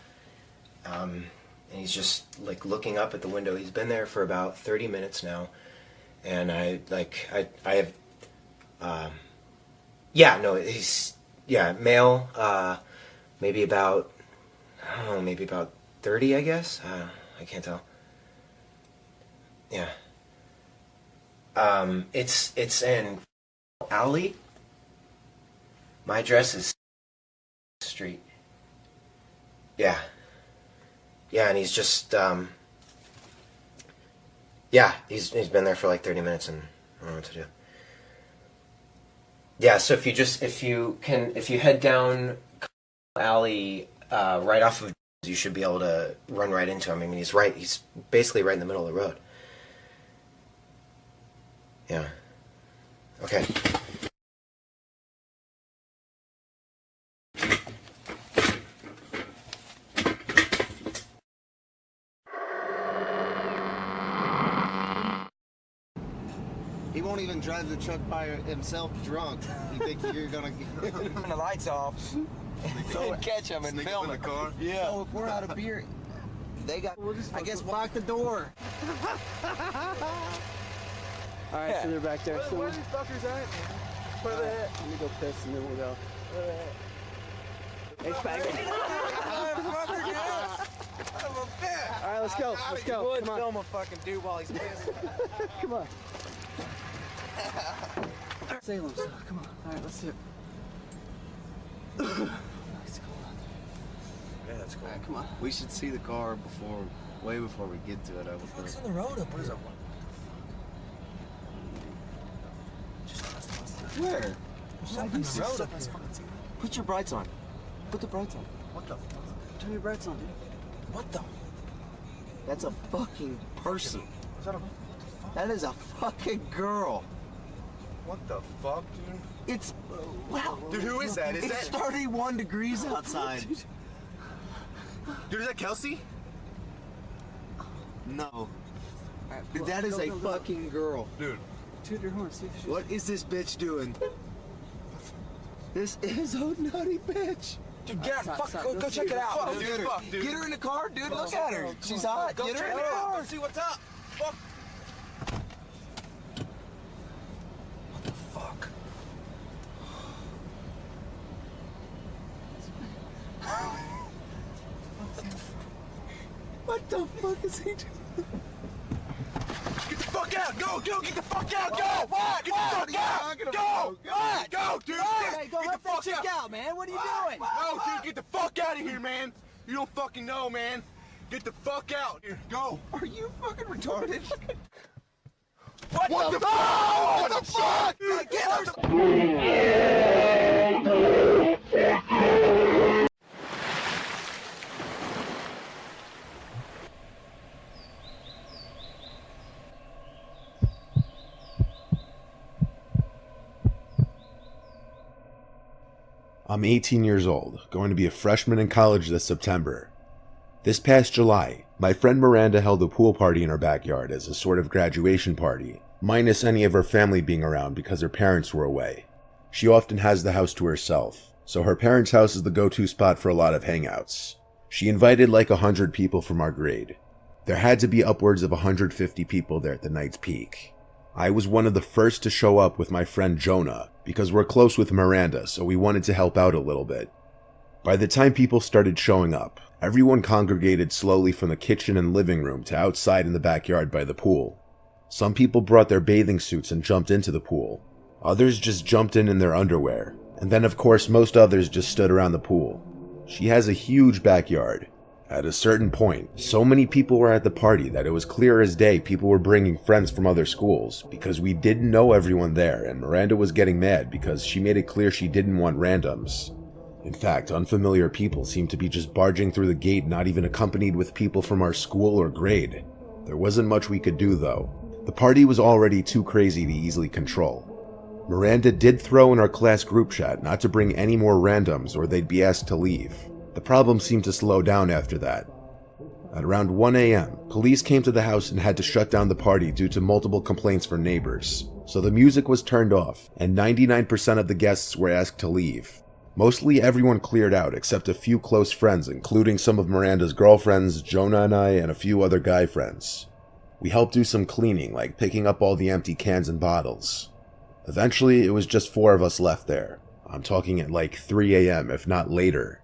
Speaker 5: And he's just like looking up at the window. He's been there for about 30 minutes now. And I have male, maybe about, I don't know, maybe about 30, I guess. I can't tell. Yeah. It's in alley. My address is street. Yeah. Yeah, and he's just, he's been there for like 30 minutes and I don't know what to do. Yeah, so if you head down alley, right off of, you should be able to run right into him. I mean, he's basically right in the middle of the road. Yeah. Okay.
Speaker 6: He won't even drive the truck by himself drunk. You think you're gonna turn the lights off and catch him and film the car? Yeah. So if we're out of beer, they got. I guess lock the door.
Speaker 2: All right, so they're back there. So
Speaker 6: where are these fuckers at? Where are they at?
Speaker 2: Let me go piss and then we'll go. Hey, faggot. All right, let's go. Let's go. Come on.
Speaker 6: Film a fucking dude while he's pissing.
Speaker 2: Come on. Salem stuff. Come on. All right, let's see it. Nice, cool out there.
Speaker 6: Yeah, that's cool.
Speaker 2: All right, come on.
Speaker 6: We should see the car way before we get to it. What's on the road up? What is it? Where? Something the road up here. Put your brights on. Put the brights on. What the fuck?
Speaker 2: Turn your brights on, dude.
Speaker 6: What the? That's a fucking person. Is that That is a fucking girl.
Speaker 7: What the fuck, dude?
Speaker 6: It's wow.
Speaker 7: Dude, who is that?
Speaker 6: It's 31 degrees outside.
Speaker 7: Dude, is that Kelsey?
Speaker 6: No.
Speaker 2: Right,
Speaker 6: Dude, that is a fucking girl.
Speaker 7: Dude.
Speaker 2: Toot your horn. See if she's...
Speaker 6: What is this bitch doing? This is a nutty bitch.
Speaker 7: Dude, get
Speaker 2: Stop,
Speaker 7: fuck,
Speaker 2: stop.
Speaker 7: go
Speaker 2: Let's
Speaker 7: check
Speaker 2: see
Speaker 7: it out.
Speaker 6: Fuck,
Speaker 7: Dude,
Speaker 6: get her.
Speaker 7: fuck, dude.
Speaker 6: Get her in the car, dude. Look at her. She's hot.
Speaker 7: Go
Speaker 6: Get her
Speaker 7: check
Speaker 6: in
Speaker 7: it
Speaker 6: the
Speaker 7: out.
Speaker 6: car.
Speaker 7: Go see what's up. Fuck. What the fuck?
Speaker 6: What the fuck is he doing?
Speaker 7: Get the fuck out! Go! Get the fuck out! Go!
Speaker 6: What?
Speaker 7: Get the
Speaker 6: What?
Speaker 7: fuck out! Go!
Speaker 6: What?
Speaker 7: Go, dude!
Speaker 2: Hey, go
Speaker 7: Get
Speaker 2: help
Speaker 7: the
Speaker 2: that
Speaker 7: fuck
Speaker 2: chick
Speaker 7: out.
Speaker 2: out, man. What are you doing?
Speaker 7: No, dude, get the fuck out of here, man! You don't fucking know, man! Get the fuck out! Here, go!
Speaker 6: Are you fucking retarded?
Speaker 7: What the fuck? What the fuck? Dude, get her
Speaker 1: I'm 18 years old, going to be a freshman in college this September. This past July, my friend Miranda held a pool party in her backyard as a sort of graduation party, minus any of her family being around because her parents were away. She often has the house to herself, so her parents' house is the go-to spot for a lot of hangouts. She invited like 100 people from our grade. There had to be upwards of 150 people there at the night's peak. I was one of the first to show up with my friend Jonah, because we're close with Miranda, so we wanted to help out a little bit. By the time people started showing up, everyone congregated slowly from the kitchen and living room to outside in the backyard by the pool. Some people brought their bathing suits and jumped into the pool. Others just jumped in their underwear. And then of course most others just stood around the pool. She has a huge backyard. At a certain point, so many people were at the party that it was clear as day people were bringing friends from other schools because we didn't know everyone there, and Miranda was getting mad because she made it clear she didn't want randoms. In fact, unfamiliar people seemed to be just barging through the gate, not even accompanied with people from our school or grade. There wasn't much we could do though. The party was already too crazy to easily control. Miranda did throw in our class group chat not to bring any more randoms or they'd be asked to leave. The problem seemed to slow down after that. At around 1 a.m., police came to the house and had to shut down the party due to multiple complaints from neighbors. so the music was turned off, and 99% of the guests were asked to leave. Mostly everyone cleared out except a few close friends, including some of Miranda's girlfriends, Jonah and I, and a few other guy friends. We helped do some cleaning, like picking up all the empty cans and bottles. Eventually, it was just 4 of us left there. I'm talking at like 3 a.m., if not later.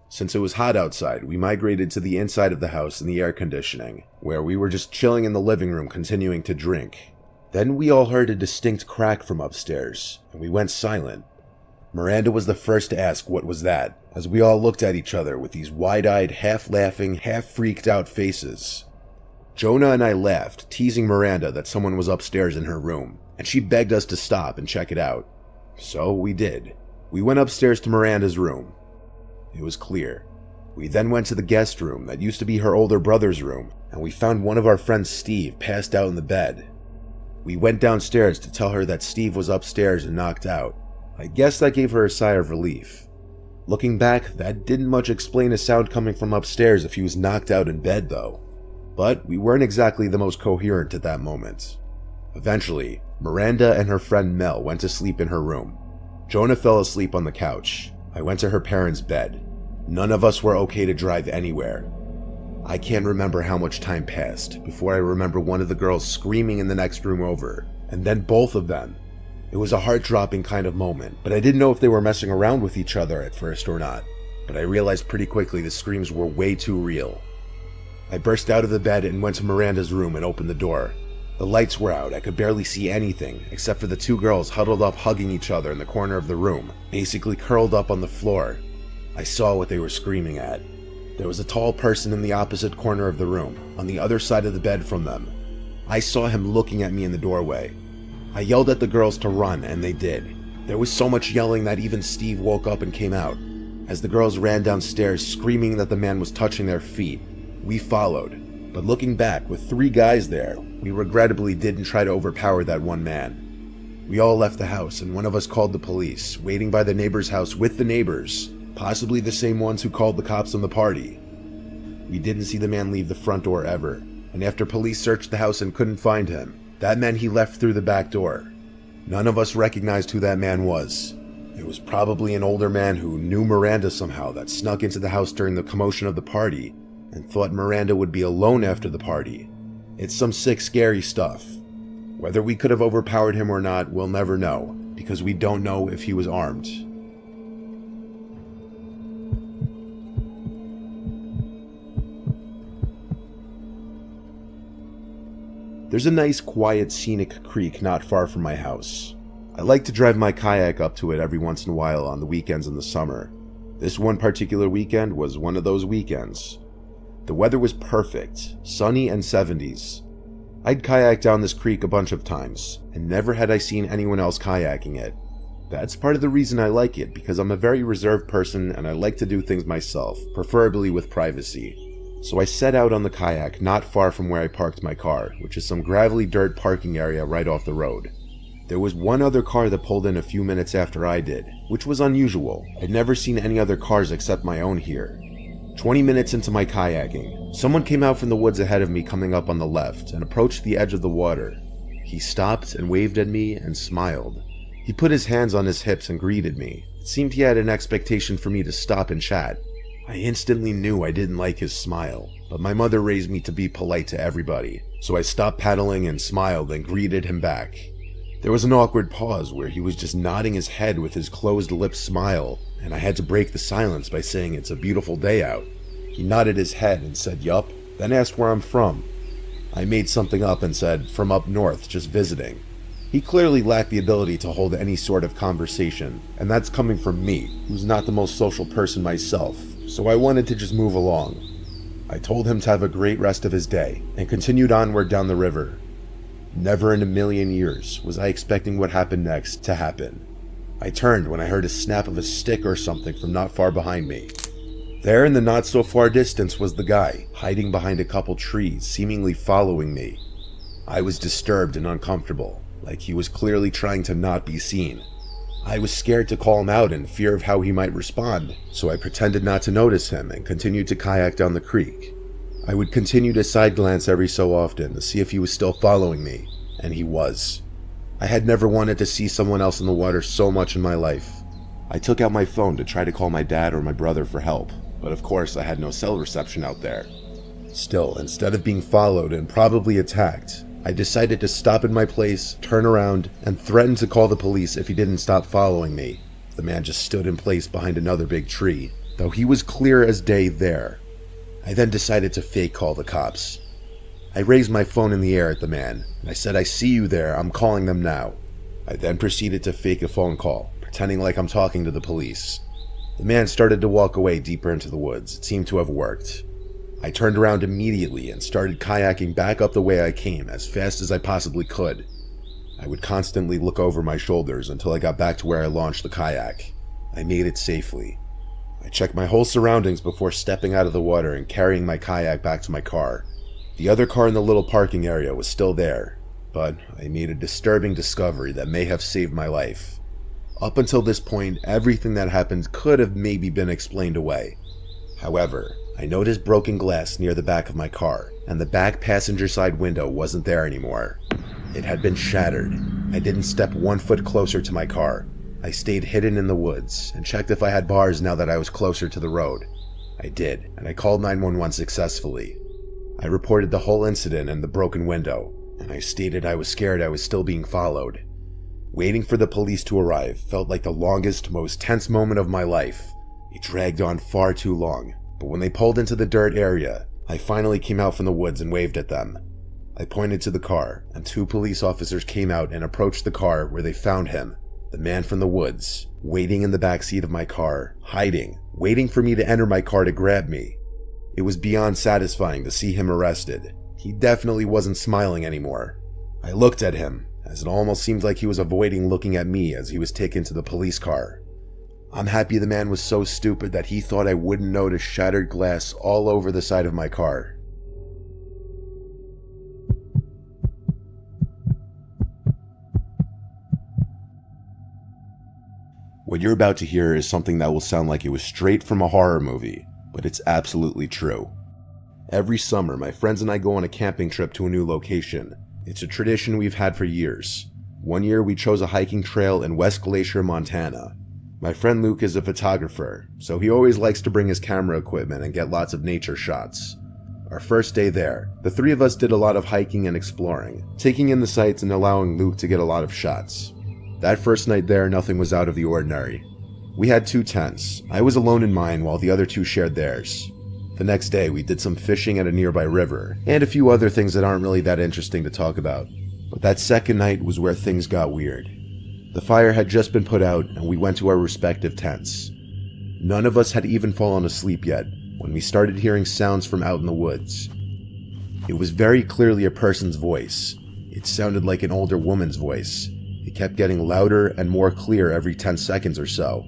Speaker 1: Since it was hot outside, we migrated to the inside of the house in the air conditioning, where we were just chilling in the living room continuing to drink. Then we all heard a distinct crack from upstairs, and we went silent. Miranda was the first to ask what was that, as we all looked at each other with these wide-eyed, half-laughing, half-freaked-out faces. Jonah and I laughed, teasing Miranda that someone was upstairs in her room, and she begged us to stop and check it out. So we did. We went upstairs to Miranda's room. It was clear. We then went to the guest room that used to be her older brother's room, and we found one of our friends, Steve, passed out in the bed. We went downstairs to tell her that Steve was upstairs and knocked out. I guess that gave her a sigh of relief. Looking back, that didn't much explain a sound coming from upstairs if he was knocked out in bed though. But we weren't exactly the most coherent at that moment. Eventually, Miranda and her friend Mel went to sleep in her room. Jonah fell asleep on the couch. I went to her parents' bed. None of us were okay to drive anywhere. I can't remember how much time passed before I remember one of the girls screaming in the next room over, and then both of them. It was a heart-dropping kind of moment, but I didn't know if they were messing around with each other at first or not. But I realized pretty quickly the screams were way too real. I burst out of the bed and went to Miranda's room and opened the door. The lights were out. I could barely see anything, except for the 2 girls huddled up hugging each other in the corner of the room, basically curled up on the floor. I saw what they were screaming at. There was a tall person in the opposite corner of the room, on the other side of the bed from them. I saw him looking at me in the doorway. I yelled at the girls to run, and they did. There was so much yelling that even Steve woke up and came out. As the girls ran downstairs screaming that the man was touching their feet, we followed. But looking back, with 3 guys there, we regrettably didn't try to overpower that one man. We all left the house, and one of us called the police, waiting by the neighbor's house with the neighbors, possibly the same ones who called the cops on the party. We didn't see the man leave the front door ever, and after police searched the house and couldn't find him, that meant he left through the back door. None of us recognized who that man was. It was probably an older man who knew Miranda somehow that snuck into the house during the commotion of the party and thought Miranda would be alone after the party. It's some sick, scary stuff. Whether we could have overpowered him or not, we'll never know, because we don't know if he was armed. There's a nice, quiet, scenic creek not far from my house. I like to drive my kayak up to it every once in a while on the weekends in the summer. This one particular weekend was one of those weekends. The weather was perfect, sunny and 70s. I'd kayaked down this creek a bunch of times, and never had I seen anyone else kayaking it. That's part of the reason I like it, because I'm a very reserved person and I like to do things myself, preferably with privacy. So I set out on the kayak not far from where I parked my car, which is some gravelly dirt parking area right off the road. There was one other car that pulled in a few minutes after I did, which was unusual. I'd never seen any other cars except my own here. 20 minutes into my kayaking, someone came out from the woods ahead of me coming up on the left and approached the edge of the water. He stopped and waved at me and smiled. He put his hands on his hips and greeted me. It seemed he had an expectation for me to stop and chat. I instantly knew I didn't like his smile, but my mother raised me to be polite to everybody, so I stopped paddling and smiled and greeted him back. There was an awkward pause where he was just nodding his head with his closed-lipped smile, and I had to break the silence by saying it's a beautiful day out. He nodded his head and said yup, then asked where I'm from. I made something up and said, from up north, just visiting. He clearly lacked the ability to hold any sort of conversation, and that's coming from me, who's not the most social person myself, so I wanted to just move along. I told him to have a great rest of his day, and continued onward down the river. Never in a million years was I expecting what happened next to happen. I turned when I heard a snap of a stick or something from not far behind me. There in the not so far distance was the guy, hiding behind a couple trees, seemingly following me. I was disturbed and uncomfortable, like he was clearly trying to not be seen. I was scared to call him out in fear of how he might respond, so I pretended not to notice him and continued to kayak down the creek. I would continue to side glance every so often to see if he was still following me, and he was. I had never wanted to see someone else in the water so much in my life. I took out my phone to try to call my dad or my brother for help, but of course I had no cell reception out there. Still, instead of being followed and probably attacked, I decided to stop in my place, turn around, and threaten to call the police if he didn't stop following me. The man just stood in place behind another big tree, though he was clear as day there. I then decided to fake call the cops. I raised my phone in the air at the man, and I said, "I see you there, I'm calling them now." I then proceeded to fake a phone call, pretending like I'm talking to the police. The man started to walk away deeper into the woods. It seemed to have worked. I turned around immediately and started kayaking back up the way I came as fast as I possibly could. I would constantly look over my shoulders until I got back to where I launched the kayak. I made it safely. I checked my whole surroundings before stepping out of the water and carrying my kayak back to my car. The other car in the little parking area was still there, but I made a disturbing discovery that may have saved my life. Up until this point, everything that happened could have maybe been explained away. However, I noticed broken glass near the back of my car, and the back passenger side window wasn't there anymore. It had been shattered. I didn't step 1 foot closer to my car. I stayed hidden in the woods and checked if I had bars now that I was closer to the road. I did, and I called 911 successfully. I reported the whole incident and the broken window, and I stated I was scared I was still being followed. Waiting for the police to arrive felt like the longest, most tense moment of my life. It dragged on far too long, but when they pulled into the dirt area, I finally came out from the woods and waved at them. I pointed to the car, and 2 police officers came out and approached the car where they found him, the man from the woods, waiting in the back seat of my car, hiding, waiting for me to enter my car to grab me. It was beyond satisfying to see him arrested. He definitely wasn't smiling anymore. I looked at him, as it almost seemed like he was avoiding looking at me as he was taken to the police car. I'm happy the man was so stupid that he thought I wouldn't notice shattered glass all over the side of my car. What you're about to hear is something that will sound like it was straight from a horror movie, but it's absolutely true. Every summer, my friends and I go on a camping trip to a new location. It's a tradition we've had for years. One year, we chose a hiking trail in West Glacier, Montana. My friend Luke is a photographer, so he always likes to bring his camera equipment and get lots of nature shots. Our first day there, the 3 of us did a lot of hiking and exploring, taking in the sights and allowing Luke to get a lot of shots. That first night there, nothing was out of the ordinary. We had 2 tents. I was alone in mine while the other 2 shared theirs. The next day, we did some fishing at a nearby river, and a few other things that aren't really that interesting to talk about. But that second night was where things got weird. The fire had just been put out, and we went to our respective tents. None of us had even fallen asleep yet when we started hearing sounds from out in the woods. It was very clearly a person's voice. It sounded like an older woman's voice. It kept getting louder and more clear every 10 seconds or so.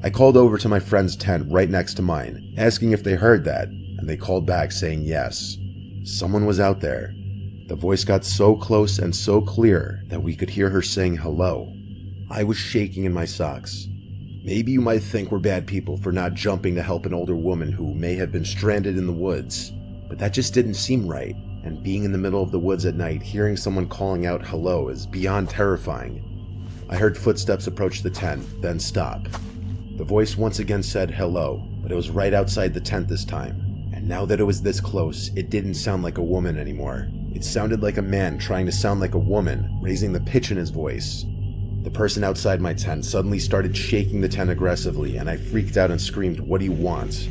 Speaker 1: I called over to my friend's tent right next to mine, asking if they heard that, and they called back saying yes. Someone was out there. The voice got so close and so clear that we could hear her saying hello. I was shaking in my socks. Maybe you might think we're bad people for not jumping to help an older woman who may have been stranded in the woods, but that just didn't seem right, and being in the middle of the woods at night hearing someone calling out hello is beyond terrifying. I heard footsteps approach the tent, then stop. The voice once again said hello, but it was right outside the tent this time, and now that it was this close, it didn't sound like a woman anymore. It sounded like a man trying to sound like a woman, raising the pitch in his voice. The person outside my tent suddenly started shaking the tent aggressively, and I freaked out and screamed, "What do you want?"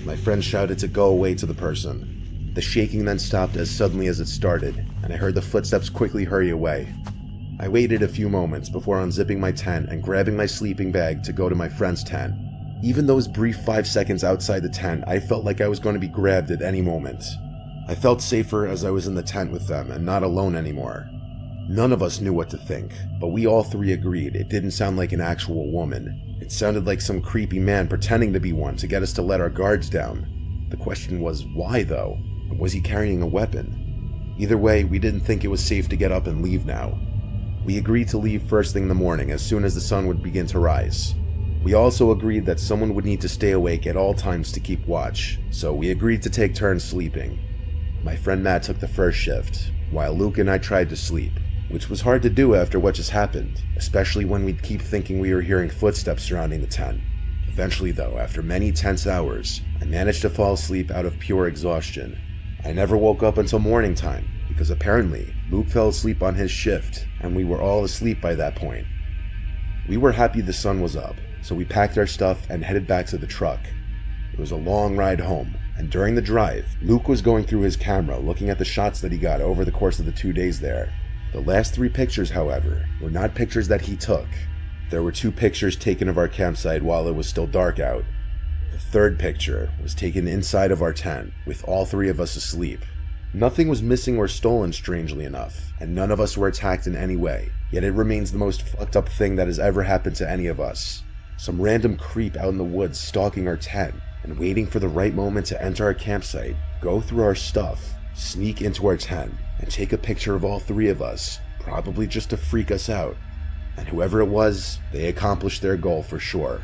Speaker 1: My friend shouted to go away to the person. The shaking then stopped as suddenly as it started, and I heard the footsteps quickly hurry away. I waited a few moments before unzipping my tent and grabbing my sleeping bag to go to my friend's tent. Even those brief 5 seconds outside the tent, I felt like I was going to be grabbed at any moment. I felt safer as I was in the tent with them and not alone anymore. None of us knew what to think, but we all 3 agreed it didn't sound like an actual woman. It sounded like some creepy man pretending to be one to get us to let our guards down. The question was, why though? And was he carrying a weapon? Either way, we didn't think it was safe to get up and leave now. We agreed to leave first thing in the morning as soon as the sun would begin to rise. We also agreed that someone would need to stay awake at all times to keep watch, so we agreed to take turns sleeping. My friend Matt took the first shift, while Luke and I tried to sleep. which was hard to do after what just happened, especially when we'd keep thinking we were hearing footsteps surrounding the tent. Eventually though, after many tense hours, I managed to fall asleep out of pure exhaustion. I never woke up until morning time, because apparently Luke fell asleep on his shift, and we were all asleep by that point. We were happy the sun was up, so we packed our stuff and headed back to the truck. It was a long ride home, and during the drive, Luke was going through his camera looking at the shots that he got over the course of the 2 days there. The last 3 pictures, however, were not pictures that he took. There were 2 pictures taken of our campsite while it was still dark out. The 3rd picture was taken inside of our tent, with all 3 of us asleep. Nothing was missing or stolen, strangely enough, and none of us were attacked in any way, yet it remains the most fucked up thing that has ever happened to any of us. Some random creep out in the woods stalking our tent, and waiting for the right moment to enter our campsite, go through our stuff, sneak into our tent, and take a picture of all 3 of us, probably just to freak us out. And whoever it was, they accomplished their goal for sure.